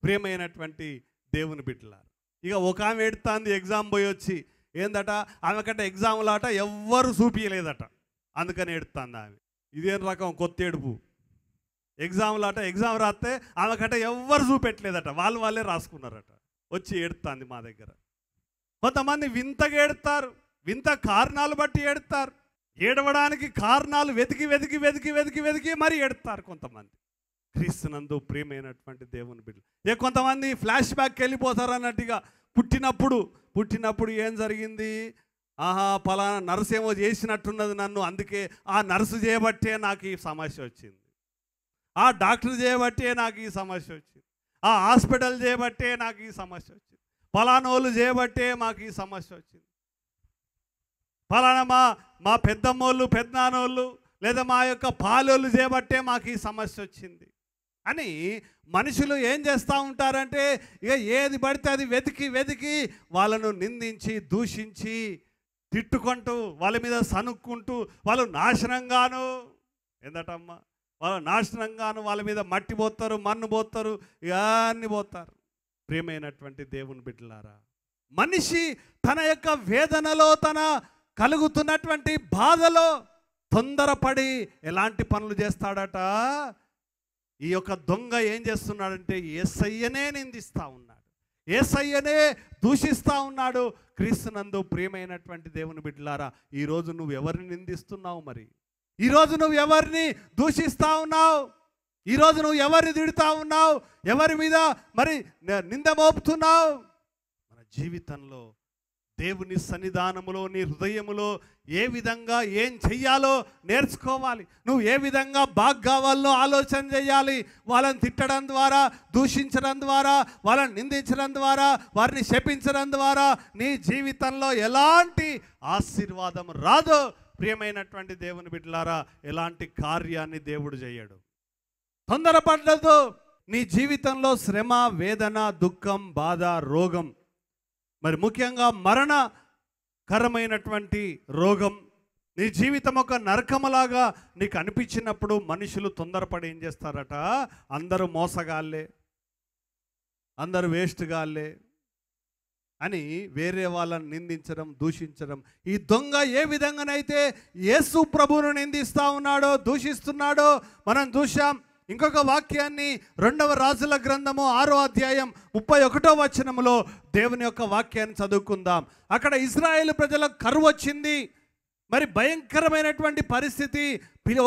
ప్రియమైనటువంటి దేవుని బిడ్డలారు, ఇక ఒక ఆమె ఎడుతాంది, ఎగ్జామ్ పోయి వచ్చి ఏందట, ఆమెకంటే ఎగ్జామ్లాట ఎవ్వరు చూపించలేదట, అందుకని ఎడుతుంది ఆమె. ఇదేం రకం కొత్త ఏడుపు? ఎగ్జామ్లాట, ఎగ్జామ్ రాస్తే ఆమెకంటే ఎవ్వరు చూపెట్టలేదట, వాళ్ళే రాసుకున్నారట, వచ్చి ఏడుతుంది మా దగ్గర. కొంతమంది వింతగా ఏడుతారు, వింత కారణాలు బట్టి ఏడుతారు, ఏడవడానికి కారణాలు వెతికి మరి ఏడుతారు కొంతమంది. క్రీస్తునందు ప్రియమైనటువంటి దేవుని బిడ్డలు, కొంతమంది ఫ్లాష్ బ్యాక్కి వెళ్ళిపోతారు అన్నట్టుగా, పుట్టినప్పుడు ఏం జరిగింది, ఆహా పలానా నర్సు ఏమో చేసినట్టున్నది నన్ను, అందుకే ఆ నర్సు చేయబట్టే నాకు ఈ సమస్య వచ్చింది, ఆ డాక్టర్ చేయబట్టే నాకు ఈ సమస్య వచ్చింది, ఆ హాస్పిటల్ చేయబట్టే నాకు ఈ సమస్య వచ్చింది, పలానోళ్ళు చేయబట్టే మాకు ఈ సమస్య వచ్చింది, పలానా మా పెద్దమ్మోళ్ళు, పెద్దనాన్నోళ్ళు, లేదా మా యొక్క పాలోళ్ళు చేయబట్టే మాకు ఈ సమస్య వచ్చింది. అని మనుషులు ఏం చేస్తూ ఉంటారంటే ఇక ఏది పడితే అది వెతికి వెతికి వాళ్ళను నిందించి దూషించి తిట్టుకుంటూ వాళ్ళ మీద సనుక్కుంటూ వాళ్ళు నాశనంగాను ఏందటమ్మా వాళ్ళు నాశనంగాను వాళ్ళ మీద మట్టి పోతారు, మన్ను పోతారు, ఇవన్నీ పోతారు. ప్రియమైనటువంటి దేవుని బిడ్డలారా, మనిషి తన యొక్క వేదనలో, తన కలుగుతున్నటువంటి బాధలో తొందరపడి ఎలాంటి పనులు చేస్తాడట. ఈ యొక్క దొంగ ఏం చేస్తున్నాడంటే యేసయ్యనే నిందిస్తూ ఉన్నాడు, యేసయ్యనే దూషిస్తూ ఉన్నాడు. క్రీస్తునందు ప్రియమైనటువంటి దేవుని బిడ్డలారా, ఈరోజు నువ్వు ఎవరిని నిందిస్తున్నావు? మరి ఈరోజు నువ్వు ఎవరిని దూషిస్తూ ఉన్నావు? ఈరోజు నువ్వు ఎవరిని తిడుతూ ఉన్నావు? ఎవరి మీద మరి నింద మోపుతున్నావు? మన జీవితంలో దేవుని సన్నిధానములో నీ హృదయములో ఏ విధంగా ఏం చెయ్యాలో నేర్చుకోవాలి. నువ్వు ఏ విధంగా బాగా కావాలో ఆలోచన చేయాలి. వాళ్ళని తిట్టడం ద్వారా, దూషించడం ద్వారా, వాళ్ళని నిందించడం ద్వారా, వారిని శపించడం ద్వారా నీ జీవితంలో ఎలాంటి ఆశీర్వాదం రాదు. ప్రియమైనటువంటి దేవుని బిడ్డలారా, ఎలాంటి కార్యాన్ని దేవుడు చేయడు. తొందరపడదు. నీ జీవితంలో శ్రమ, వేదన, దుఃఖం, బాధ, రోగం, మరి ముఖ్యంగా మరణకరమైనటువంటి రోగం నీ జీవితం ఒక నరకములాగా నీకు అనిపించినప్పుడు మనుషులు తొందరపడి ఏం చేస్తారట, అందరూ మోసగాళ్ళే, అందరూ వేస్ట్గాళ్ళే అని వేరే వాళ్ళని నిందించడం, దూషించడం. ఈ దొంగ ఏ విధంగానైతే యేసు ప్రభువును నిందిస్తూ ఉన్నాడో, దూషిస్తున్నాడో మనం చూశాం. ఇంకొక వాక్యాన్ని 2వ రాజుల గ్రంథము 6వ అధ్యాయం 31వ వచనములో దేవుని యొక్క వాక్యాన్ని చదువుకుందాం. అక్కడ ఇశ్రాయేలు ప్రజలకు కరువు వచ్చింది. మరి భయంకరమైనటువంటి పరిస్థితి.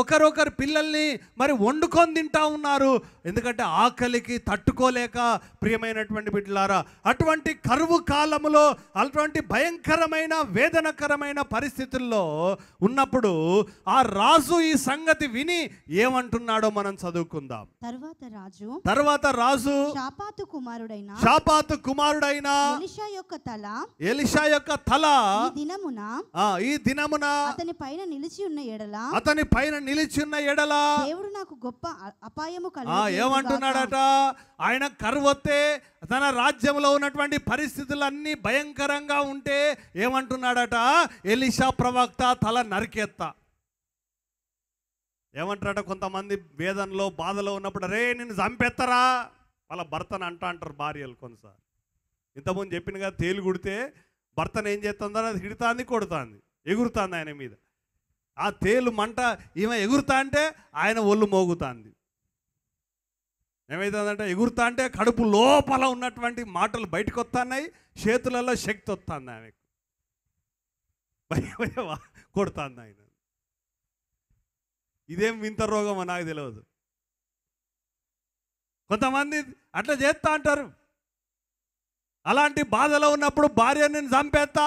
ఒకరొకరు పిల్లల్ని మరి వండుకొని తింటా ఉన్నారు, ఎందుకంటే ఆకలికి తట్టుకోలేక. ప్రియమైనటువంటి బిడ్డలారా, అటువంటి కరువు కాలములో, అటువంటి భయంకరమైన వేదనకరమైన పరిస్థితుల్లో ఉన్నప్పుడు ఆ రాజు ఈ సంగతి విని ఏమంటున్నాడో మనం చదువుకుందాం. తర్వాత రాజు షాపాతు కుమారుడైన ఎలీషా యొక్క తల ఈ దినమున అతని పైన నిలిచి ఉన్న ఎడల దేవుడు నాకు గొప్ప అపాయము ఏమంటున్నాడట, ఆయన కరువొత్తే తన రాజ్యంలో ఉన్నటువంటి పరిస్థితులన్నీ భయంకరంగా ఉంటే ఏమంటున్నాడట, ఎలీషా ప్రవక్త తల నరికేత్తా. ఏమంటారట, కొంతమంది వేదనలో బాధలో ఉన్నప్పుడు రే నిన్ను చంపేస్తారా వాళ్ళ భర్తను అంటారు భార్యలు. కొన్నిసార్లు ఇంతకుముందు చెప్పిన కదా, తేలు కుడితే భర్తను ఏం చేస్తుందో అది హిడుతాంది, కొడుతుంది, ఎగురుతుంది ఆయన మీద. ఆ తేలు మంట ఈమె ఎగురుతా అంటే ఆయన ఒళ్ళు మోగుతుంది. ఏమవుతుందంటే ఎగురుతా అంటే కడుపు లోపల ఉన్నటువంటి మాటలు బయటకు వస్తున్నాయి, చేతులలో శక్తి వస్తుంది, ఆమెకు కొడుతుంది ఆయన. ఇదేం వింత రోగమో నాకు తెలియదు. కొంతమంది అట్లా చేస్తా అంటారు. అలాంటి బాధలో ఉన్నప్పుడు భార్యని చంపేస్తా,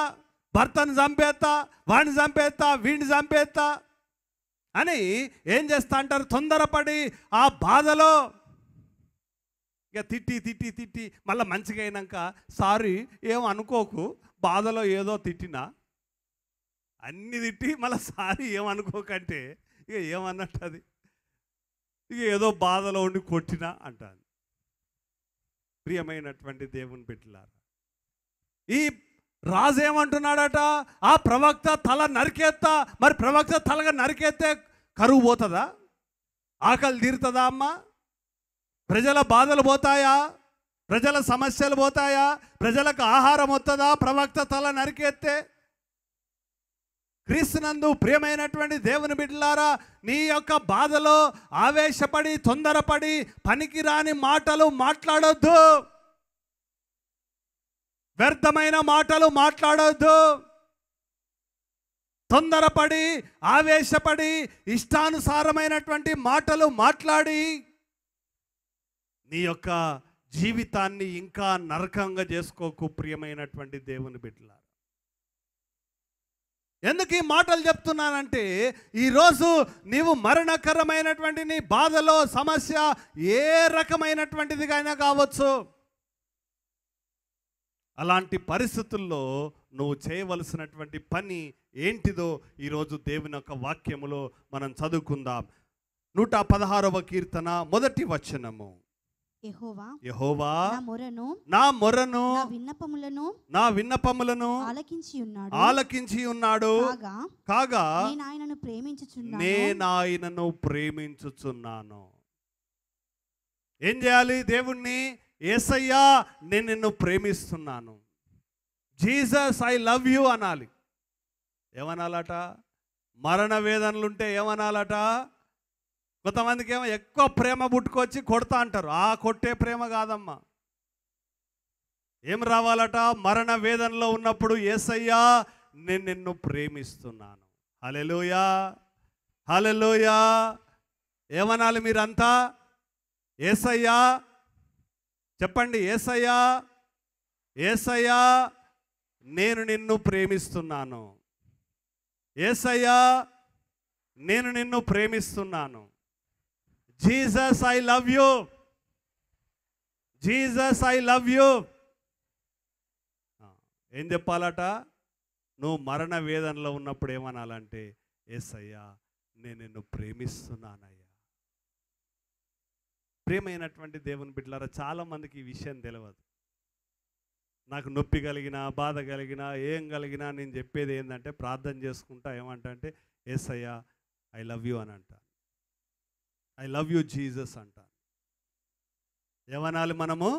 భర్తను చంపేస్తా, వాడిని చంపేస్తా, వీడిని చంపేస్తా అని ఏం చేస్తా అంటారు, తొందరపడి ఆ బాధలో ఇక తిట్టి మళ్ళీ మంచిగా అయినాక సారీ ఏం అనుకోకు, బాధలో ఏదో తిట్టినా అన్ని తిట్టి మళ్ళీ సారీ ఏమనుకోకంటే ఇక ఏమన్నట్టు అది, ఇక ఏదో బాధలో ఉండి కొట్టినా అంటాను. ప్రియమైనటువంటి దేవుని బిడ్డలారా, ఈ రాజు ఏమంటున్నాడట, ఆ ప్రవక్త తల నరికేస్తా. మరి ప్రవక్త తలగా నరికేస్తే కరువు పోతుందా? ఆకలి తీరుతుందా అమ్మా? ప్రజల బాధలు పోతాయా? ప్రజల సమస్యలు పోతాయా? ప్రజలకు ఆహారం వస్తుందా ప్రవక్త తల నరికేస్తే? క్రీస్తునందు ప్రియమైనటువంటి దేవుని బిడ్డలారా, నీ యొక్క బాధలో ఆవేశపడి తొందరపడి పనికిరాని మాటలు మాట్లాడొద్దు, వ్యర్థమైన మాటలు మాట్లాడొద్దు. తొందరపడి ఆవేశపడి ఇష్టానుసారమైనటువంటి మాటలు మాట్లాడి నీ యొక్క జీవితాన్ని ఇంకా నరకంగా చేసుకోకు. ప్రియమైనటువంటి దేవుని బిడ్డలారా, ఎందుకు ఈ మాటలు చెప్తున్నానంటే, ఈరోజు నీవు మరణకరమైనటువంటి నీ బాధలో సమస్య ఏ రకమైనటువంటిదిగా కావచ్చు, అలాంటి పరిస్థితుల్లో నువ్వు చేయవలసినటువంటి పని ఏంటిదో ఈరోజు దేవుని యొక్క వాక్యములో మనం చదువుకుందాం. 116వ కీర్తన మొదటి వచనము. యెహోవా యెహోవా నా మొరను నా విన్నపములను ఆలకించి ఉన్నాడు. కాగా నేను ఆయనను ప్రేమించుచున్నాను. ఏం చేయాలి? దేవుణ్ణి, యేసయ్యా నేను నిన్ను ప్రేమిస్తున్నాను, జీసస్ ఐ లవ్ యూ అనాలి. ఏమనాలట? మరణ వేదనలుంటే ఏమనాలట? కొంతమందికి ఏమో ఎక్కువ ప్రేమ పుట్టుకొచ్చి కొడతా అంటారు. ఆ కొట్టే ప్రేమ కాదమ్మా. ఏం రావాలట? మరణ వేదనలో ఉన్నప్పుడు యేసయ్యా నేను నిన్ను ప్రేమిస్తున్నాను. హల్లెలూయా, హల్లెలూయా. ఏమనాలి మీరంతా? యేసయ్యా చెప్పండి, యేసయ్యా, యేసయ్యా నేను నిన్ను ప్రేమిస్తున్నాను, యేసయ్యా నేను నిన్ను ప్రేమిస్తున్నాను, Jesus I love you, Jesus I love you. ఏం చెప్పాలట? నువ్వు మరణ వేదనలో ఉన్నప్పుడు ఏమనాలంటే, యేసయ్యా నేను నిన్ను ప్రేమిస్తున్నానయ్యా. ప్రేమైనటువంటి దేవుని బిడ్డలారా, చాలామందికి ఈ విషయం తెలియదు. నాకు నొప్పి కలిగినా బాధ కలిగినా ఏం కలిగినా నేను చెప్పేది ఏంటంటే, ప్రార్థన చేసుకుంటా ఏమంటే, యేసయ్యా ఐ లవ్ యూ అని అంటాను, ఐ లవ్ యూ జీసస్ అంటాను. ఏమనాలి మనము?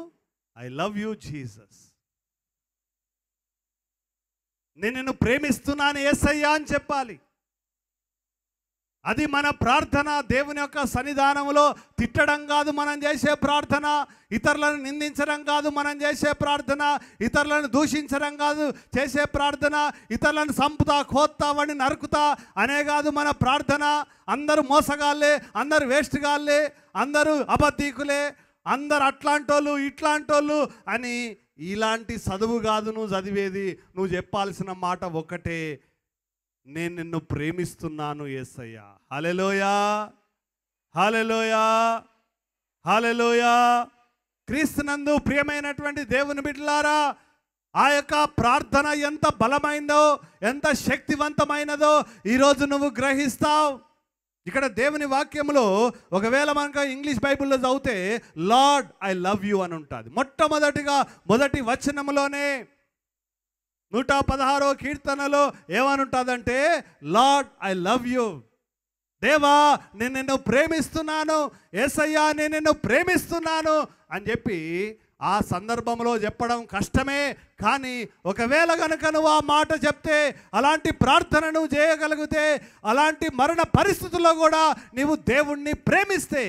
ఐ లవ్ యూ జీసస్, నేను నిన్ను ప్రేమిస్తున్నాను యేసయ్యా అని చెప్పాలి. అది మన ప్రార్థన. దేవుని యొక్క సన్నిధానంలో తిట్టడం కాదు మనం చేసే ప్రార్థన, ఇతరులను నిందించడం కాదు మనం చేసే ప్రార్థన, ఇతరులను దూషించడం కాదు చేసే ప్రార్థన, ఇతరులను సంపుతా కోత్తా వాడిని నరుకుతా అనే కాదు మన ప్రార్థన. అందరూ మోసగాళ్ళే, అందరూ వేస్ట్ గాళ్ళే, అందరూ అబద్ధీకులే, అందరు అట్లాంటోళ్ళు ఇట్లాంటోళ్ళు అని ఇలాంటి చదువు కాదు నువ్వు చదివేది. నువ్వు చెప్పాల్సిన మాట ఒకటే, నేను నిన్ను ప్రేమిస్తున్నాను యేసయ్యా. హల్లెలూయా, హల్లెలూయా, హల్లెలూయా. క్రీస్తునందు ప్రియమైనటువంటి దేవుని బిడ్డలారా, ఆ యొక్క ప్రార్థన ఎంత బలమైందో, ఎంత శక్తివంతమైనదో ఈరోజు నువ్వు గ్రహిస్తావు. ఇక్కడ దేవుని వాక్యంలో ఒకవేళ మనకు ఇంగ్లీష్ బైబిల్లో చదివితే లార్డ్ ఐ లవ్ యూ అని ఉంటుంది. మొట్టమొదటిగా మొదటి వచనంలోనే 116వ కీర్తనలో ఏమని ఉంటుందంటే, లార్డ్ ఐ లవ్ యూ. దేవా నేను నిన్ను ప్రేమిస్తున్నాను, యేసయ్యా నేను నిన్ను ప్రేమిస్తున్నాను అని చెప్పి ఆ సందర్భంలో చెప్పడం కష్టమే. కానీ ఒకవేళ కనుక నువ్వు ఆ మాట చెప్తే, అలాంటి ప్రార్థన నువ్వు చేయగలిగితే, అలాంటి మరణ పరిస్థితుల్లో కూడా నీవు దేవుణ్ణి ప్రేమిస్తే,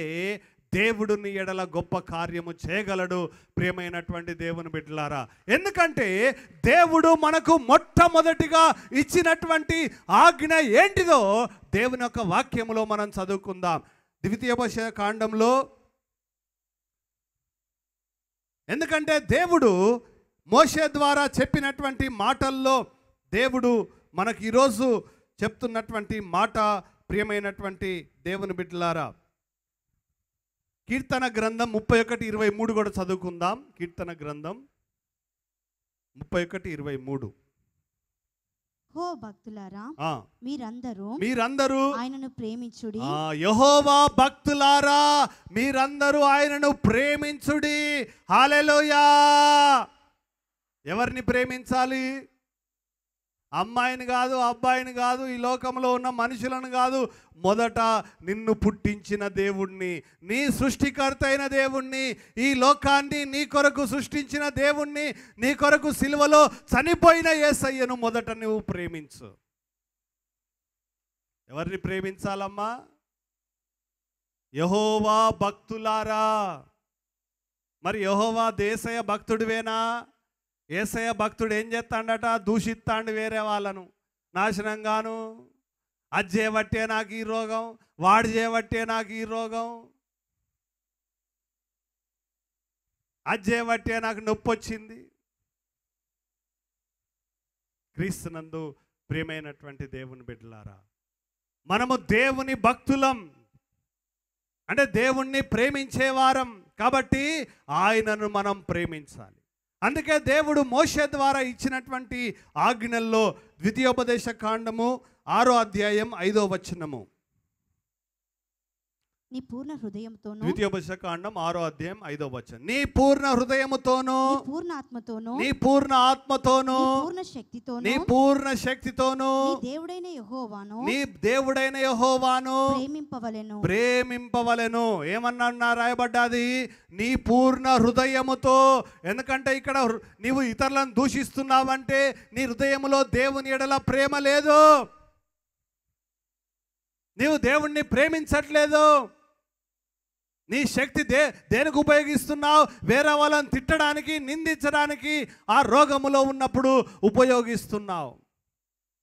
దేవుడు నీ ఎడల గొప్ప కార్యము చేయగలడు. ప్రియమైనటువంటి దేవుని బిడ్డలారా, ఎందుకంటే దేవుడు మనకు మొట్టమొదటిగా ఇచ్చినటువంటి ఆజ్ఞ ఏంటిదో దేవుని యొక్క వాక్యములో మనం చదువుకుందాం. ద్వితీయోపదేశ కాండంలో, ఎందుకంటే దేవుడు మోషే ద్వారా చెప్పినటువంటి మాటల్లో దేవుడు మనకు ఈరోజు చెప్తున్నటువంటి మాట, ప్రియమైనటువంటి దేవుని బిడ్డలారా, కీర్తన గ్రంథం 31:23 కూడా చదువుకుందాం. కీర్తన గ్రంథం 31:23. హో భక్తులారా మీరందరూ ఆయనను ప్రేమించుడి. యెహోవా భక్తులారా మీరందరూ ఆయనను ప్రేమించుడి. హల్లెలూయా. ఎవరిని ప్రేమించాలి? అమ్మాయిని కాదు, అబ్బాయిని కాదు, ఈ లోకంలో ఉన్న మనుషులను కాదు. మొదట నిన్ను పుట్టించిన దేవుణ్ణి, నీ సృష్టికర్త అయిన దేవుణ్ణి, ఈ లోకాన్ని నీ కొరకు సృష్టించిన దేవుణ్ణి, నీ కొరకు సిలువలో చనిపోయిన యేసయ్యను మొదట నువ్వు ప్రేమించు. ఎవరిని ప్రేమించాలమ్మా? యెహోవా భక్తులారా. మరి యెహోవా యేసయ్య భక్తుడివేనా? యేసయ్య భక్తుడు ఏం చేస్తాడట? దూషిస్తాడు వేరే వాళ్ళను, నాశనంగాను. అది చేయబట్టే నాకు ఈ రోగం, వాడు చేయబట్టే నాకు ఈ రోగం, అది చేయబట్టే నాకు నొప్పి వచ్చింది. క్రీస్తునందు ప్రియమైనటువంటి దేవుని బిడ్డలారా, మనము దేవుని భక్తులం అంటే దేవుణ్ణి ప్రేమించేవారం కాబట్టి ఆయనను మనం ప్రేమించాలి. అందుకే దేవుడు మోషే ద్వారా ఇచ్చినటువంటి ఆజ్ఞల్లో ద్వితీయోపదేశ కాండము 6వ అధ్యాయం 5వ వచనము. నీ పూర్ణ హృదయంతోను ద్వితీయోపదేశకాండం 6వ అధ్యాయం 5వ వచనం. నీ పూర్ణ హృదయముతోను, నీ పూర్ణ ఆత్మతోను, నీ పూర్ణ ఆత్మతోను, నీ పూర్ణ శక్తితోను, నీ పూర్ణ శక్తితోను, నీ దేవుడైన యెహోవాను నీ దేవుడైన యెహోవాను ప్రేమింపవలెను. ఏమన్నా రాయబడ్డాది? నీ పూర్ణ హృదయముతో. ఎందుకంటే ఇక్కడ నీవు ఇతరులను దూషిస్తున్నావంటే నీ హృదయములో దేవుని ఎడల ప్రేమ లేదు, నీవు దేవుణ్ణి ప్రేమించట్లేదు. నీ శక్తి దేనికి ఉపయోగిస్తున్నావు? వేరే వాళ్ళని తిట్టడానికి, నిందించడానికి, ఆ రోగములో ఉన్నప్పుడు ఉపయోగిస్తున్నావు.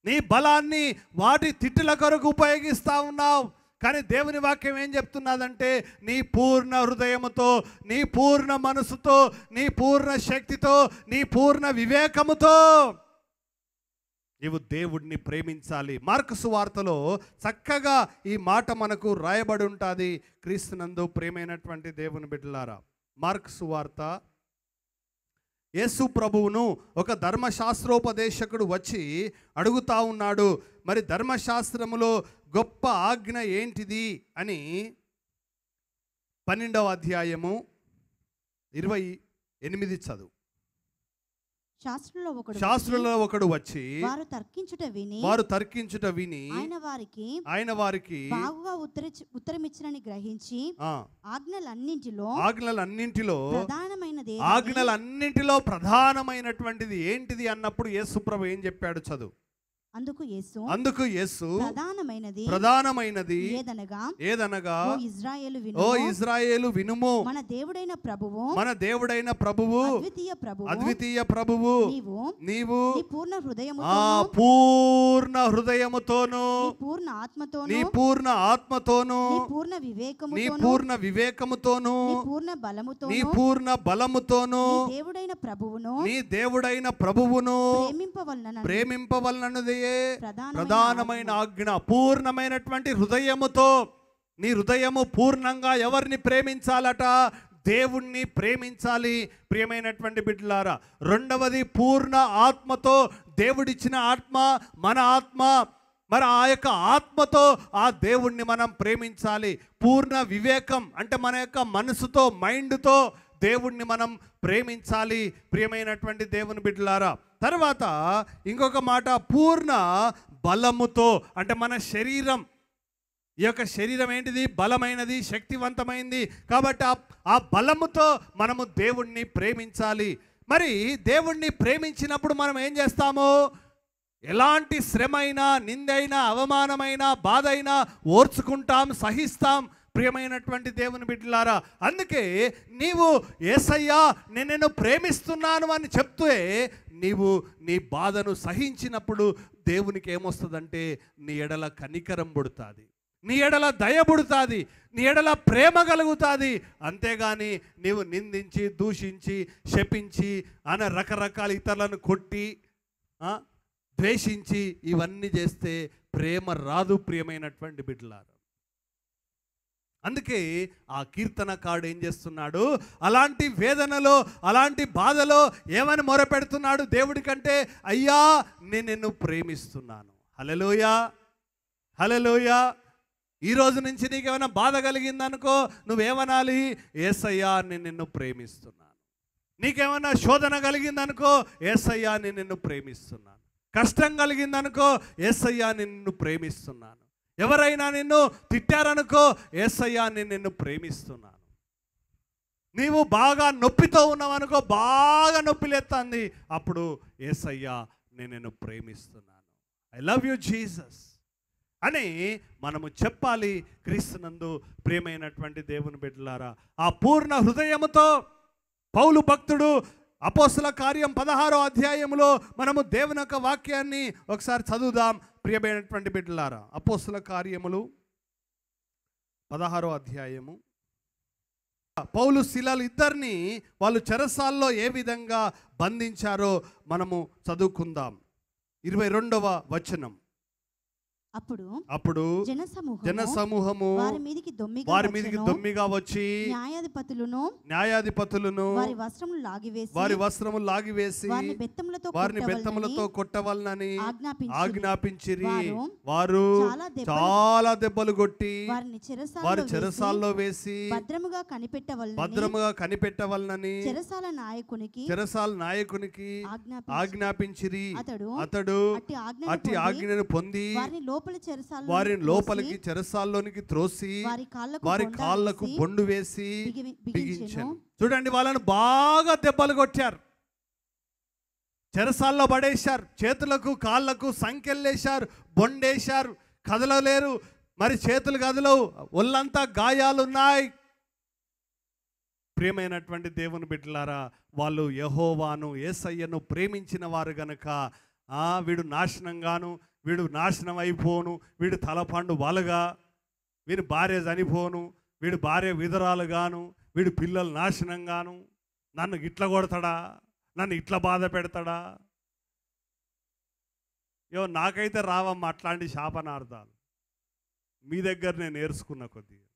నీ బలాన్ని వాటి తిట్టుల కొరకు ఉపయోగిస్తూ ఉన్నావు. కానీ దేవుని వాక్యం ఏం చెప్తున్నదంటే నీ పూర్ణ హృదయముతో, నీ పూర్ణ మనసుతో, నీ పూర్ణ శక్తితో, నీ పూర్ణ వివేకముతో నీవు దేవుడిని ప్రేమించాలి. మార్కు సువార్తలో చక్కగా ఈ మాట మనకు రాయబడి ఉంటుంది. క్రీస్తునందు ప్రేమైనటువంటి దేవుని బిడ్డలారా, మార్కు సువార్త, యేసు ప్రభువును ఒక ధర్మశాస్త్రోపదేశకుడు వచ్చి అడుగుతా ఉన్నాడు, మరి ధర్మశాస్త్రములో గొప్ప ఆజ్ఞ ఏంటిది అని. 12వ అధ్యాయము 28 చదువు. శాస్త్రులలో ఒకడు వచ్చి వారు తర్కించుట విని ఆయన వారికి బాగుగా ఉత్తరమిచ్చినని గ్రహించి ఆజ్ఞలన్నింటిలో ప్రధానమైనటువంటిది ఏంటిది అన్నప్పుడు యేసు ప్రభు ఏం చెప్పాడు? చదువు. అందుకు యేసు ప్రధానమైనది ఏదనగా ఓ ఇజ్రాయేలు వినుము, మన దేవుడైన ప్రభువు అద్వితీయ ప్రభువు నీవు పూర్ణ హృదయముతోను, నీ పూర్ణ ఆత్మతోను, నీ పూర్ణ వివేకముతోను, నీ పూర్ణ బలముతోను నీ దేవుడైన ప్రభువును ప్రేమింపవలనదే ప్రధానమైన ఆజ్ఞ. పూర్ణమైనటువంటి హృదయముతో, నీ హృదయము పూర్ణంగా ఎవరిని ప్రేమించాలట? దేవుణ్ణి ప్రేమించాలి. ప్రియమైనటువంటి బిడ్డలారా, రెండవది పూర్ణ ఆత్మతో. దేవుడిచ్చిన ఆత్మ మన ఆత్మ, మరి ఆ యొక్క ఆత్మతో ఆ దేవుణ్ణి మనం ప్రేమించాలి. పూర్ణ వివేకం అంటే మన యొక్క మనసుతో, మైండ్తో దేవుణ్ణి మనం ప్రేమించాలి. ప్రియమైనటువంటి దేవుని బిడ్డలారా, తర్వాత ఇంకొక మాట, పూర్ణ బలముతో అంటే మన శరీరం, ఈ యొక్క శరీరం ఏంటిది? బలమైనది, శక్తివంతమైంది. కాబట్టి ఆ బలముతో మనము దేవుణ్ణి ప్రేమించాలి. మరి దేవుణ్ణి ప్రేమించినప్పుడు మనం ఏం చేస్తాము? ఎలాంటి శ్రమైనా, నిందైనా, అవమానమైనా, బాధ అయినా ఓర్చుకుంటాం, సహిస్తాం. ప్రియమైనటువంటి దేవుని బిడ్డలారా, అందుకే నీవు యేసయ్యా నేను ప్రేమిస్తున్నాను అని చెప్తే నీవు నీ బాధను సహించినప్పుడు దేవునికి ఏమొస్తుందంటే నీ ఎడల కనికరం పుడుతుంది, నీ ఎడల దయ పుడుతుంది, నీ ఎడల ప్రేమ కలుగుతుంది. అంతేగాని నీవు నిందించి, దూషించి, శపించి, రకరకాల ఇతరులను కొట్టి, ద్వేషించి ఇవన్నీ చేస్తే ప్రేమ రాదు. ప్రియమైనటువంటి బిడ్డలారా, అందుకే ఆ కీర్తనకారుడు ఏం చేస్తున్నాడు? అలాంటి వేదనలో, అలాంటి బాధలో ఏమని మొరపెడుతున్నాడు దేవుడి కంటే? అయ్యా నేను నిన్ను ప్రేమిస్తున్నాను. హల్లెలూయా, హల్లెలూయా. ఈ రోజు నుంచి నీకేమైనా బాధ కలిగిందనుకో, నువ్వేమనాలి? యేసయ్యా నేను నిన్ను ప్రేమిస్తున్నాను. నీకేమైనా శోధన కలిగిందనుకో, యేసయ్యా నేను నిన్ను ప్రేమిస్తున్నాను. కష్టం కలిగిందనుకో, యేసయ్యా నేను నిన్ను ప్రేమిస్తున్నాను. ఎవరైనా నిన్ను తిట్టారనుకో, యేసయ్యా నేను నిన్ను ప్రేమిస్తున్నాను. నీవు బాగా నొప్పితో ఉన్నావనుకో, బాగా నొప్పి లేస్తుంది, అప్పుడు యేసయ్యా నేను నిన్ను ప్రేమిస్తున్నాను. ఐ లవ్ యూ జీసస్ అని మనము చెప్పాలి. క్రీస్తునందు ప్రియమైనటువంటి దేవుని బిడ్డలారా, ఆ పూర్ణ హృదయముతో పౌలు భక్తుడు అపోస్తల కార్యం 16వ అధ్యాయంలో మనము దేవుని యొక్క వాక్యాన్ని ఒకసారి చదువుదాం. ప్రియమైనటువంటి బిడ్డలారా, అపోస్తల కార్యములు 16వ అధ్యాయము. పౌలు శిలలు ఇద్దరిని వాళ్ళు చెరసాల్లో ఏ విధంగా బంధించారో మనము చదువుకుందాం. 22వ వచనం. అప్పుడు జనసమూహము వారి మీదికి దొమ్మిగా వచ్చి న్యాయాధిపతులను వారి వస్త్రములు లాగివేసి వారిని బెత్తములతో కొట్టవలనని ఆజ్ఞాపించిరి. వారు చాలా దెబ్బలు కొట్టి వారి చెరసాల్లో వేసి భద్రముగా కనిపెట్టవలనని చెరసాల నాయకునికి ఆజ్ఞాపించిరి. అతడు అట్టి ఆజ్ఞను పొంది వారిని లోపలికి చెరసాల్లోనికి త్రోసి వారి కాళ్ళకు బొండు వేసి బిగించాను. చూడండి, వాళ్ళను బాగా దెబ్బలు కొట్టారు, చెరసాల్లో పడేశారు, చేతులకు కాళ్ళకు సంకెళ్ళేశారు, బొండేశారు, కదలలేరు, మరి చేతులు కదలవు, ఒళ్ళంతా గాయాలున్నాయి. ప్రియమైనటువంటి దేవుని బిడ్డలారా, వాళ్ళు యెహోవాను యేసయ్యను ప్రేమించిన వారు గనుక వీడు నాశనంగాను, వీడు నాశనం అయిపోను, వీడు తలపండు వలగా, వీడి భార్య చనిపోను, వీడు భార్య విధరాలుగాను, వీడు పిల్లలు నాశనంగాను, నన్ను ఇట్లా కొడతాడా, నన్ను ఇట్లా బాధ పెడతాడా. నాకైతే రావమ్మా అట్లాంటి శాపనార్థాలు. మీ దగ్గర నేను నేర్చుకున్న కొద్దిగా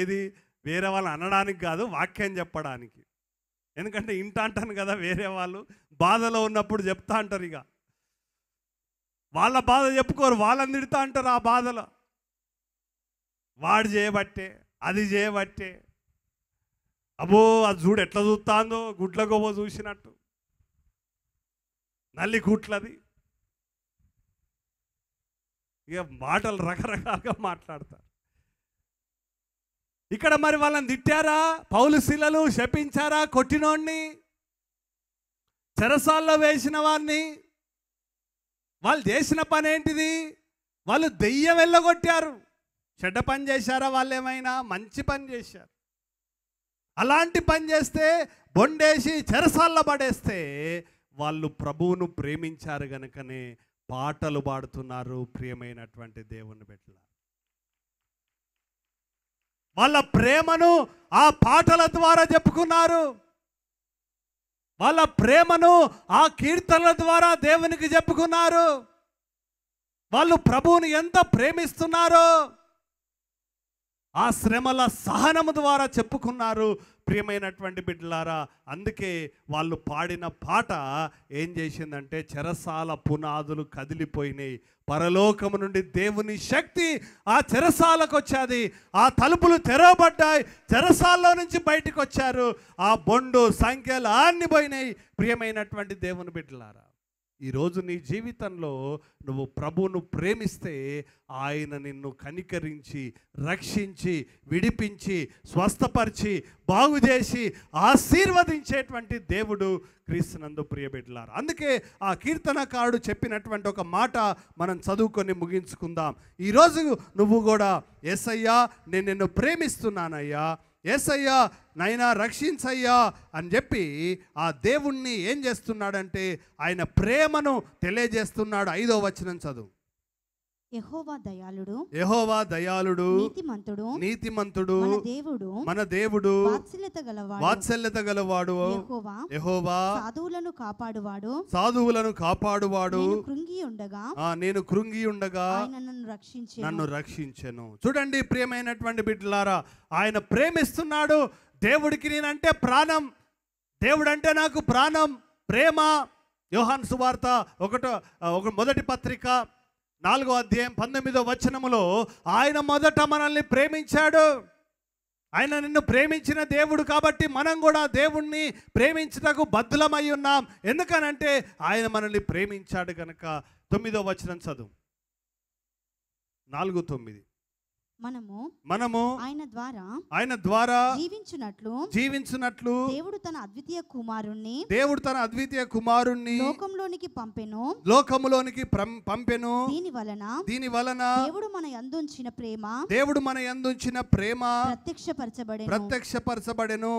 ఏది వేరే వాళ్ళని అనడానికి కాదు, వాక్యం చెప్పడానికి. ఎందుకంటే ఇంట అంటాను కదా, వేరే వాళ్ళు బాధలో ఉన్నప్పుడు చెప్తా అంటారు, ఇక వాళ్ళ బాధ చెప్పుకోరు, వాళ్ళని తిడతా అంటారు. ఆ బాధలో వాడు చేయబట్టే, అది చేయబట్టే, అబ్బో అది చూడు ఎట్లా చూస్తాందో, గుడ్ల గోబో చూసినట్టు, నల్లి గుట్లది. ఇక మాటలు రకరకాలుగా మాట్లాడతారు. ఇక్కడ మరి వాళ్ళని తిట్టారా, పౌలు శిలలు శపించారా, కొట్టినోడిని, చెరసాల్లో వేసిన వారిని. వాళ్ళు చేసిన పని ఏంటిది? వాళ్ళు దెయ్యం వెళ్ళగొట్టారు. చెడ్డ పని చేశారా? వాళ్ళు ఏమైనా మంచి పని చేశారు. అలాంటి పని చేస్తే, బొండేసి చెరసాల్లో పడేస్తే, వాళ్ళు ప్రభువును ప్రేమించారు గనుకనే పాటలు పాడుతున్నారు. ప్రియమైనటువంటి దేవుని బిడ్డలారా, వాళ్ళ ప్రేమను ఆ పాటల ద్వారా చెప్పుకున్నారు. వాళ్ళ ప్రేమను ఆ కీర్తనల ద్వారా దేవునికి చెప్పుకున్నారు. వాళ్ళు ప్రభువుని ఎంత ప్రేమిస్తున్నారో ఆ శ్రమల సహనము ద్వారా చెప్పుకున్నారు. ప్రియమైనటువంటి బిడ్డలారా, అందుకే వాళ్ళు పాడిన పాట ఏం చేసిందంటే, చెరసాల పునాదులు కదిలిపోయినాయి. పరలోకము నుండి దేవుని శక్తి ఆ చెరసాలకు వచ్చేది. ఆ తలుపులు తెరవబడ్డాయి, చెరసాల్లో నుంచి బయటకు వచ్చారు. ఆ బొండు సంఖ్యలు అన్ని పోయినాయి. ప్రియమైనటువంటి దేవుని బిడ్డలారా, ఈరోజు నీ జీవితంలో నువ్వు ప్రభువును ప్రేమిస్తే ఆయన నిన్ను కనికరించి, రక్షించి, విడిపించి, స్వస్థపరిచి, బాగు చేసి, ఆశీర్వదించేటువంటి దేవుడు క్రీస్తునందు ప్రియబిడ్డలారా. అందుకే ఆ కీర్తనకారుడు చెప్పినటువంటి ఒక మాట మనం చదువుకొని ముగించుకుందాం. ఈరోజు నువ్వు కూడా, యేసయ్యా నేను నిన్ను ప్రేమిస్తున్నానయ్యా, యేసయ్యా నైనా రక్షించయ్యా అని చెప్పి ఆ దేవుణ్ణి ఏం చేస్తున్నాడంటే ఆయన ప్రేమను తెలియజేస్తున్నాడు. 5వ వచనం చదువు. యెహోవా దయాళుడు నీతిమంతుడు మన దేవుడు వాత్సల్యత గలవాడు యెహోవా సాధువులను కాపాడువాడు నేను కృంగి ఉండగా నన్ను రక్షించెను. చూడండి ప్రియమైనటువంటి బిడ్డలారా, ఆయన ప్రేమిస్తున్నాడు. దేవుడికి నేనంటే ప్రాణం, దేవుడంటే నాకు ప్రాణం, ప్రేమ. యోహాను సువార్త 1వ పత్రిక 4వ అధ్యాయం 19వ వచనములో ఆయన మొదట మనల్ని ప్రేమించాడు. ఆయన నిన్ను ప్రేమించిన దేవుడు కాబట్టి మనం కూడా దేవుణ్ణి ప్రేమించుటకు బద్ధులమై ఉన్నాం. ఎందుకనంటే ఆయన మనల్ని ప్రేమించాడు కనుక. 9వ వచనం చదువు. 4:9. మనము ఆయన ద్వారా జీవించున్నట్లు దేవుడు తన అద్వితీయ కుమారుణ్ణి లోకములోనికి పంపెను. దీని వలన దేవుడు మన యందుంచిన ప్రేమ ప్రత్యక్షపరచబడెను.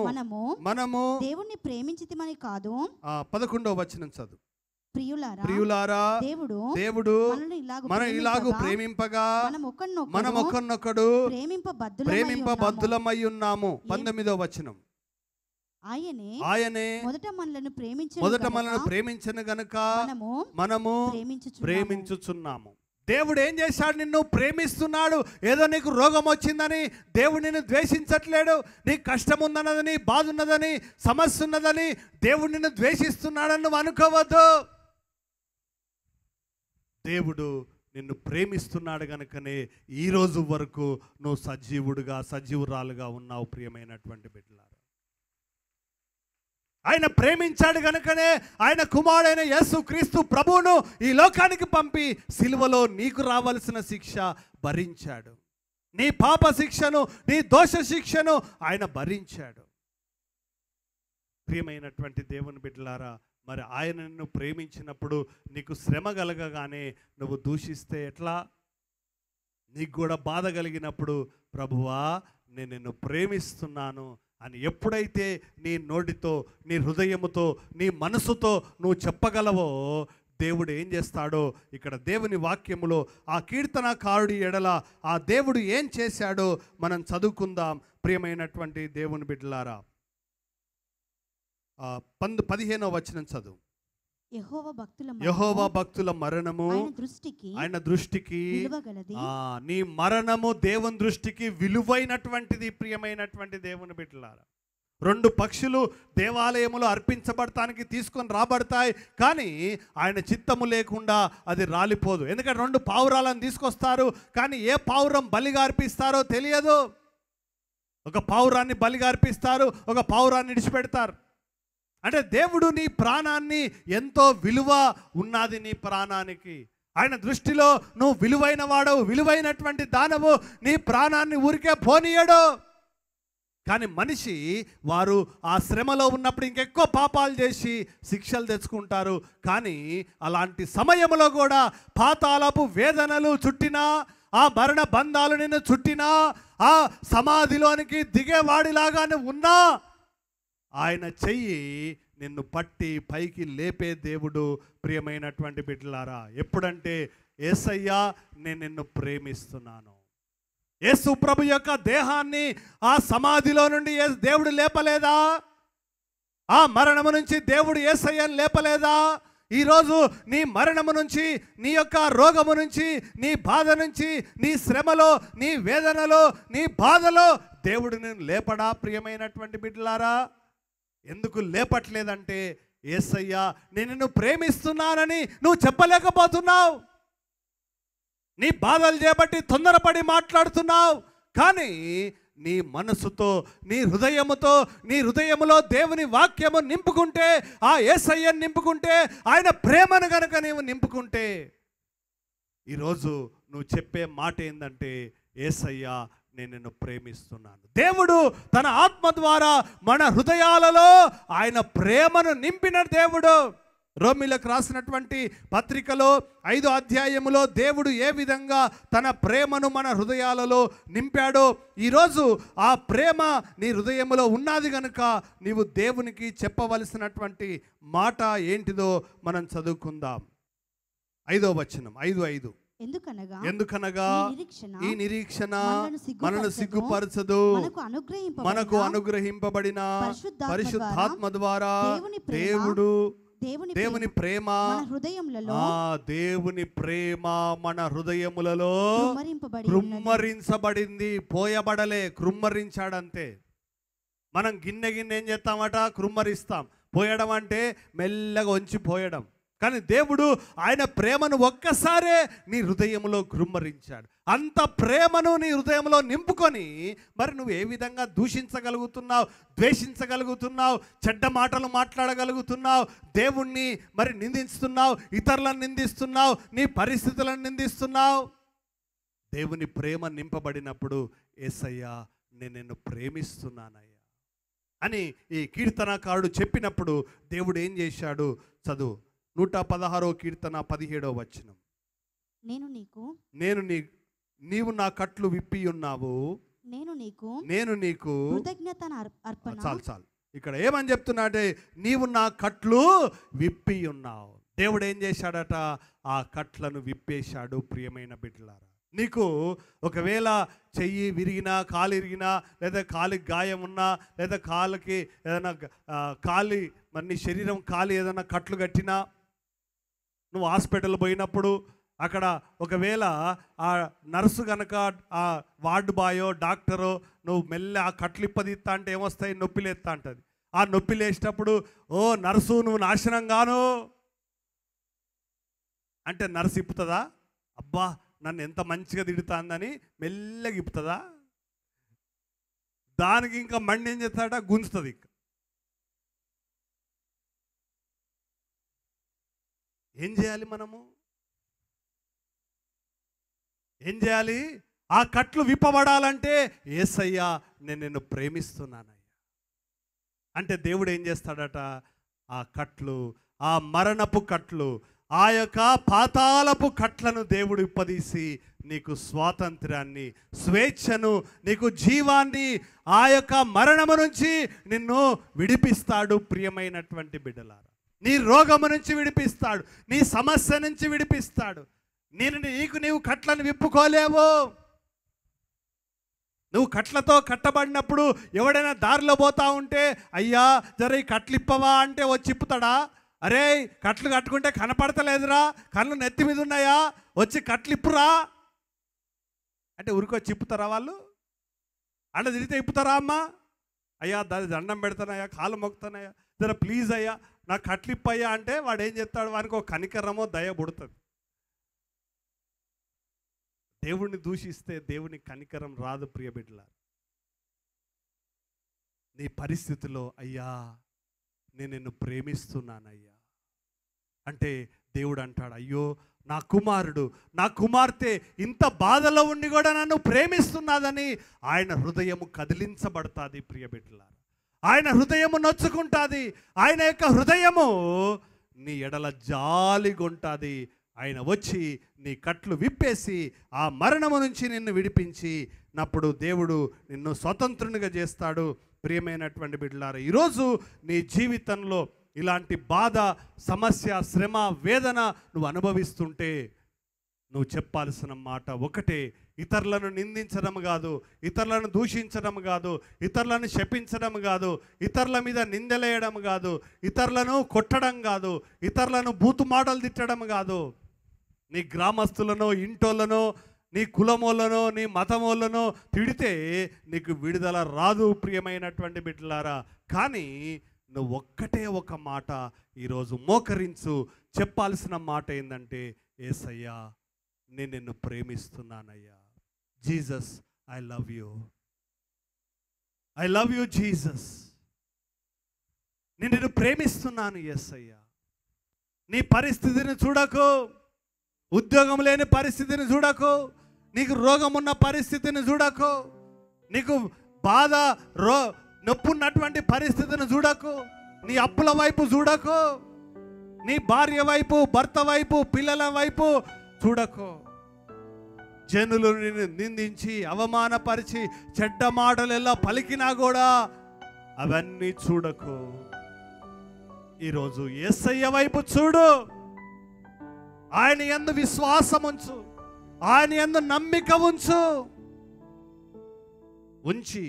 మనము దేవుణ్ణి ప్రేమించితిమని కాదు. 11వ వచనం చదువు. ప్రియులారా దేవుడు మనం ఇలాగూ ప్రేమింపగా మనం ఒకరినొకడు ప్రేమింప బద్ధులమై ఉన్నాము. 19వ వచనం. ఆయనే మొదట మనలను ప్రేమించెను గనుక మనము ప్రేమించుచున్నాము. దేవుడు ఏం చేశాడు? నిన్ను ప్రేమిస్తున్నాడు. ఏదో నీకు రోగం వచ్చిందని దేవుడు నిన్ను ద్వేషించట్లేడు. నీకు కష్టం ఉన్నదని, బాధ ఉన్నదని, సమస్య ఉన్నదని దేవుడు నిన్ను ద్వేషిస్తున్నాడని నువ్వు అనుకోవద్దు. దేవుడు నిన్ను ప్రేమిస్తున్నాడు కనుకనే ఈరోజు వరకు నువ్వు సజీవుడుగా, సజీవురాలుగా ఉన్నావు. ప్రియమైనటువంటి బిడ్డలారా, ఆయన ప్రేమించాడు కనుకనే ఆయన కుమారుడైన యేసుక్రీస్తు ప్రభువును ఈ లోకానికి పంపి సిలువలో నీకు రావాల్సిన శిక్ష భరించాడు. నీ పాప శిక్షను, నీ దోష శిక్షను ఆయన భరించాడు. ప్రియమైనటువంటి దేవుని బిడ్డలారా, మరి ఆయన నిన్ను ప్రేమించినప్పుడు నీకు శ్రమ కలగగానే నువ్వు దూషిస్తే ఎట్లా? నీకు కూడా బాధ కలిగినప్పుడు ప్రభువా నేను నిన్ను ప్రేమిస్తున్నాను అని ఎప్పుడైతే నీ నోటితో, నీ హృదయముతో, నీ మనసుతో నువ్వు చెప్పగలవో దేవుడు ఏం చేస్తాడో ఇక్కడ దేవుని వాక్యములో ఆ కీర్తనకారుడి ఎడల ఆ దేవుడు ఏం చేశాడో మనం చదువుకుందాం. ప్రియమైనటువంటి దేవుని బిడ్డలారా, 15వ వచనం చదువు. యెహోవా భక్తుల మరణము ఆయన దృష్టికి నీ మరణము దేవుని దృష్టికి విలువైనటువంటిది. ప్రియమైనటువంటి దేవుని బిడ్డలారా, 2 పక్షులు దేవాలయములో అర్పించబడటానికి తీసుకొని రాబడతాయి, కానీ ఆయన చిత్తము లేకుండా అది రాలిపోదు. ఎందుకంటే 2 పావురాలను తీసుకొస్తారు, కానీ ఏ పావురం బలిగా అర్పిస్తారో తెలియదు. ఒక పావురాన్ని బలిగా అర్పిస్తారు, ఒక పావురాన్ని విడిచిపెడతారు. అంటే దేవుడు నీ ప్రాణాన్ని, ఎంతో విలువ ఉన్నది నీ ప్రాణానికి. ఆయన దృష్టిలో నువ్వు విలువైన వాడవు, విలువైనటువంటి దానవు. నీ ప్రాణాన్ని ఊరికే పోనీయడు. కానీ మనిషి వారు ఆ శ్రమలో ఉన్నప్పుడు ఇంకెక్కువ పాపాలు చేసి శిక్షలు తెచ్చుకుంటారు. కానీ అలాంటి సమయంలో కూడా పాతాళపు వేదనలు చుట్టినా, ఆ మరణ బంధాలు నిన్ను చుట్టినా, ఆ సమాధిలోనికి దిగేవాడిలాగానే ఉన్నా ఆయన చెయ్యి నిన్ను పట్టి పైకి లేపే దేవుడు. ప్రియమైనటువంటి బిడ్డలారా, ఎప్పుడంటే యేసయ్యా నేను నిన్ను ప్రేమిస్తున్నాను. యేసు ప్రభు యొక్క దేహాన్ని ఆ సమాధిలో నుండి దేవుడు లేపలేదా? ఆ మరణము నుంచి దేవుడు యేసయ్యను లేపలేదా? ఈరోజు నీ మరణము నుంచి, నీ యొక్క రోగము నుంచి, నీ బాధ నుంచి, నీ శ్రమలో, నీ వేదనలో, నీ బాధలో దేవుడు నిన్ను లేపడా? ప్రియమైనటువంటి బిడ్డలారా, ఎందుకు లేపట్లేదంటే యేసయ్యా నేను నిన్ను ప్రేమిస్తున్నానని నువ్వు చెప్పలేకపోతున్నావు. నీ బాధలు చేపట్టి తొందరపడి మాట్లాడుతున్నావు. కానీ నీ మనసుతో, నీ హృదయముతో, నీ హృదయములో దేవుని వాక్యము నింపుకుంటే, ఆ యేసయ్యను నింపుకుంటే, ఆయన ప్రేమను గనుక నీవు నింపుకుంటే, ఈరోజు నువ్వు చెప్పే మాట ఏంటంటే యేసయ్యా నేను నిన్ను ప్రేమిస్తున్నాను. దేవుడు తన ఆత్మ ద్వారా మన హృదయాలలో ఆయన ప్రేమను నింపిన దేవుడు. రోమీలకు రాసినటువంటి పత్రికలో 5వ అధ్యాయములో దేవుడు ఏ విధంగా తన ప్రేమను మన హృదయాలలో నింపాడో, ఈరోజు ఆ ప్రేమ నీ హృదయములో ఉన్నది కనుక నీవు దేవునికి చెప్పవలసినటువంటి మాట ఏంటిదో మనం చదువుకుందాం. 5వ వచనం, 5:5. ఎందుకనగా ఈ నిరీక్షణ మనను సిగ్గుపరచదు, మనకు అనుగ్రహింపబడిన పరిశుద్ధాత్మ ద్వారా దేవుని ప్రేమ మన హృదయములలో కృమ్మరించబడింది. పోయబడలే, కృమ్మరించాడంతే. మనం గిన్నె ఏం చేస్తామట? కృమ్మరిస్తాం. పోయడం అంటే మెల్లగా వంచి పోయడం. కానీ దేవుడు ఆయన ప్రేమను ఒక్కసారే నీ హృదయంలో కృమ్మరించాడు. అంత ప్రేమను నీ హృదయంలో నింపుకొని మరి నువ్వు ఏ విధంగా దూషించగలుగుతున్నావు, ద్వేషించగలుగుతున్నావు, చెడ్డ మాటలు మాట్లాడగలుగుతున్నావు, దేవుణ్ణి మరి నిందిస్తున్నావు, ఇతరులను నిందిస్తున్నావు, నీ పరిస్థితులను నిందిస్తున్నావు? దేవుని ప్రేమ నింపబడినప్పుడు యేసయ్యా నేను నిన్ను ప్రేమిస్తున్నానయ్యా అని ఈ కీర్తనకారుడు చెప్పినప్పుడు దేవుడు ఏం చేశాడు? చదువు. 116వ కీర్తన 17వ వచనం. నీవు నా కట్లు విప్పి ఉన్నావు, నేను నీకు చాలు. ఇక్కడ ఏమని చెప్తున్నాడే? నీవు నా కట్లు విప్పి ఉన్నావు. దేవుడు ఏం చేశాడట? ఆ కట్లను విప్పేశాడు. ప్రియమైన బిడ్డలారా, నీకు ఒకవేళ చెయ్యి విరిగినా, కాలు ఇరిగినా, లేదా కాలికి గాయం ఉన్నా, లేదా కాలుకి ఏదైనా మరి నీ శరీరం కాలి ఏదైనా కట్లు కట్టినా, నువ్వు హాస్పిటల్ పోయినప్పుడు అక్కడ ఒకవేళ ఆ నర్సు కనుక ఆ వార్డు బాయో డాక్టరో నువ్వు మెల్ల ఆ కట్లిప్పదిస్తా అంటే ఏమొస్తాయి? నొప్పిలేస్తా అంటది. ఆ నొప్పి లేచినప్పుడు, ఓ నర్సు నువ్వు నాశనం గాను అంటే నర్సు ఇప్పుతుందా? అబ్బా నన్ను ఎంత మంచిగా తిడుతుందని మెల్లగా ఇప్పుతుందా? దానికి ఇంకా మండి ఏం చేస్తాడ? గుంజుతుంది. ఏం చేయాలి మనము? ఏం చేయాలి? ఆ కట్లు విప్పబడాలంటే యేసయ్యా నేను నిన్ను ప్రేమిస్తున్నానయ్యా అంటే దేవుడు ఏం చేస్తాడట? ఆ కట్లు, ఆ మరణపు కట్లు, ఆ యొక్క పాతాళపు కట్లను దేవుడు ఇప్పదీసి నీకు స్వాతంత్రాన్ని, స్వేచ్ఛను, నీకు జీవాన్ని, ఆ యొక్క మరణము నుంచి నిన్ను విడిపిస్తాడు. ప్రియమైనటువంటి బిడ్డలారా, నీ రోగము నుంచి విడిపిస్తాడు, నీ సమస్య నుంచి విడిపిస్తాడు. నీవు కట్లను విప్పుకోలేవు. నువ్వు కట్లతో కట్టబడినప్పుడు ఎవడైనా దారిలో పోతా ఉంటే, అయ్యా జర ఈ కట్లు ఇప్పవా అంటే వచ్చి ఇప్పుతాడా? అరే కట్లు కట్టుకుంటే కనపడతలేదురా, కళ్ళు నెత్తి మీద ఉన్నాయా, వచ్చి కట్లు ఇప్పురా అంటే ఉరికొచ్చి ఇప్పుతారా వాళ్ళు? అంటే తిరిగితే ఇప్పుతారా అమ్మా? అయ్యా దాని దండం పెడతానయ్యా, కాలు మొక్కుతానయ్యా, జర ప్లీజ్ అయ్యా నాకు కట్లు ఇప్పయ్యా అంటే వాడు ఏం చెప్తాడు? వానికి ఒక కనికరమో దయ పుడుతుంది. దేవుణ్ణి దూషిస్తే దేవుని కనికరం రాదు. ప్రియ బిడ్డలారా, నీ పరిస్థితిలో అయ్యా నేను నిన్ను ప్రేమిస్తున్నానయ్యా అంటే దేవుడు అంటాడు, అయ్యో నా కుమారుడు, నా కుమార్తె ఇంత బాధలో ఉండి కూడా నన్ను ప్రేమిస్తున్నదని ఆయన హృదయము కదిలించబడుతుంది. ప్రియ బిడ్డలారా, ఆయన హృదయము నొచ్చుకుంటుంది. ఆయన యొక్క హృదయము నీ ఎడల జాలిగొంటుంది. ఆయన వచ్చి నీ కట్లు విప్పేసి ఆ మరణము నుంచి నిన్ను విడిపించి నప్పుడు దేవుడు నిన్ను స్వతంత్రునిగా చేస్తాడు. ప్రియమైనటువంటి బిడ్డలారా, ఈరోజు నీ జీవితంలో ఇలాంటి బాధ, సమస్య, శ్రమ, వేదన నువ్వు అనుభవిస్తుంటే నువ్వు చెప్పాల్సిన మాట ఒకటే: ఇతరులను నిందించడం కాదు, ఇతరులను దూషించడం కాదు, ఇతరులను శపించడం కాదు, ఇతరుల మీద నిందలేయడం కాదు, ఇతరులను కొట్టడం కాదు, ఇతరులను బూతు మాటలు తిట్టడం కాదు. నీ గ్రామస్తులను, ఇంటోళ్ళను, నీ కులమోళ్ళను, నీ మతమోళ్ళను తిడితే నీకు విడుదల రాదు. ప్రియమైనటువంటి బిడ్డలారా, కానీ నువ్వు ఒక్కటే ఒక మాట ఈరోజు మోకరించు. చెప్పాల్సిన మాట ఏంటంటే, యేసయ్యా నేను నిన్ను ప్రేమిస్తున్నానయ్యా. Jesus I love you, I love you Jesus. నేను నిన్ను ప్రేమిస్తున్నాను యేసయ్యా. నీ పరిస్థితిని చూడకు, ఉద్యోగం లేని పరిస్థితిని చూడకు, నీకు రోగం ఉన్న పరిస్థితిని చూడకు, నీకు బాధ నొప్పున్నటువంటి పరిస్థితిని చూడకు, నీ అప్పుల వైపు చూడకు, నీ భార్య వైపు, భర్త వైపు, పిల్లల వైపు చూడకు. జనులు నిన్ను నిందించి అవమానపరిచి చెడ్డ మాటలు ఎలా పలికినా కూడా అవన్నీ చూడకు. ఈరోజు యేసయ్య వైపు చూడు. ఆయన యందు విశ్వాసం ఉంచు, ఆయన యందు నమ్మిక ఉంచి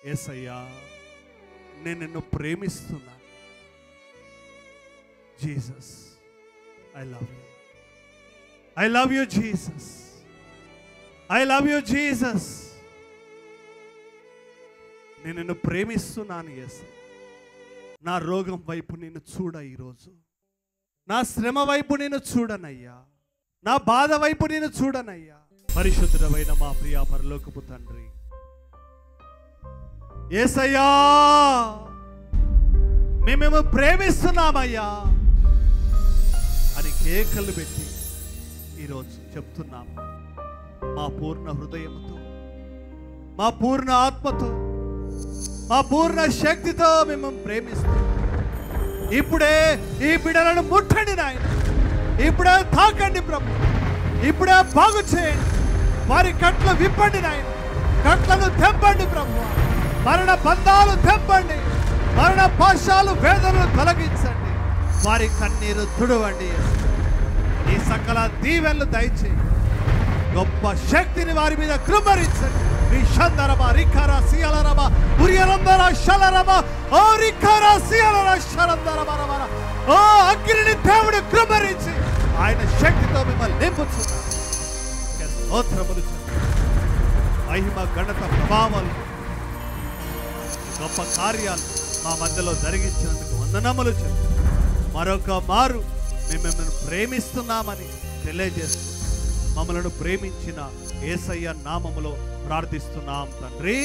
యేసయ్యా నేను నిన్ను ప్రేమిస్తున్నా. Jesus I love you, I love you Jesus, I love you Jesus. నేను నిన్ను ప్రేమిస్తున్నాను యేసయ్యా. నా రోగం వైపు నేను చూడ, ఈరోజు నా శ్రమ వైపు నేను చూడనయ్యా, నా బాధ వైపు నేను చూడనయ్యా. పరిశుద్ధమైన మా ప్రియ పరలోకపు తండ్రి, యేసయ్యా మేము ప్రేమిస్తున్నామయ్యా అని కేకలు పెట్టి ఈరోజు చెప్తున్నాము. మా పూర్ణ హృదయంతో, మా పూర్ణ ఆత్మతో, మా పూర్ణ శక్తితో మేము ప్రేమిస్తున్నాం. ఇప్పుడే ఈ బిడ్డలను ముట్టండి నాయన, ఇప్పుడే తాకండి ప్రభు, ఇప్పుడే బాగు చేయండి. వారి కట్లు విప్పండి నాయన, కట్లను తెంపండి ప్రభు, మరణ బంధాలు తెంపండి, మరణ పాశాలు, వేదనలు తొలగించండి. వారి కన్నీరు తుడవండి. ఈ సకల దీవెనలు దయచేయండి. గొప్ప శక్తిని వారి మీద కృమరించండి. అగ్నిని దేవుడు కృమరించి ఆయన శక్తితో మిమ్మల్ని నింపుచున్నాడు. స్తోత్రములు మహిమ ఘనత ప్రభావాలు గొప్ప కార్యాలు మా మధ్యలో జరిగించినందుకు వందనములు చెప్పు. మరొక మారు మేము మిమ్మల్ని ప్రేమిస్తున్నామని తెలియజేస్తూ మమ్మలను ప్రేమించిన యేసయ్య నామములో ప్రార్థిస్తున్నాం తండ్రి.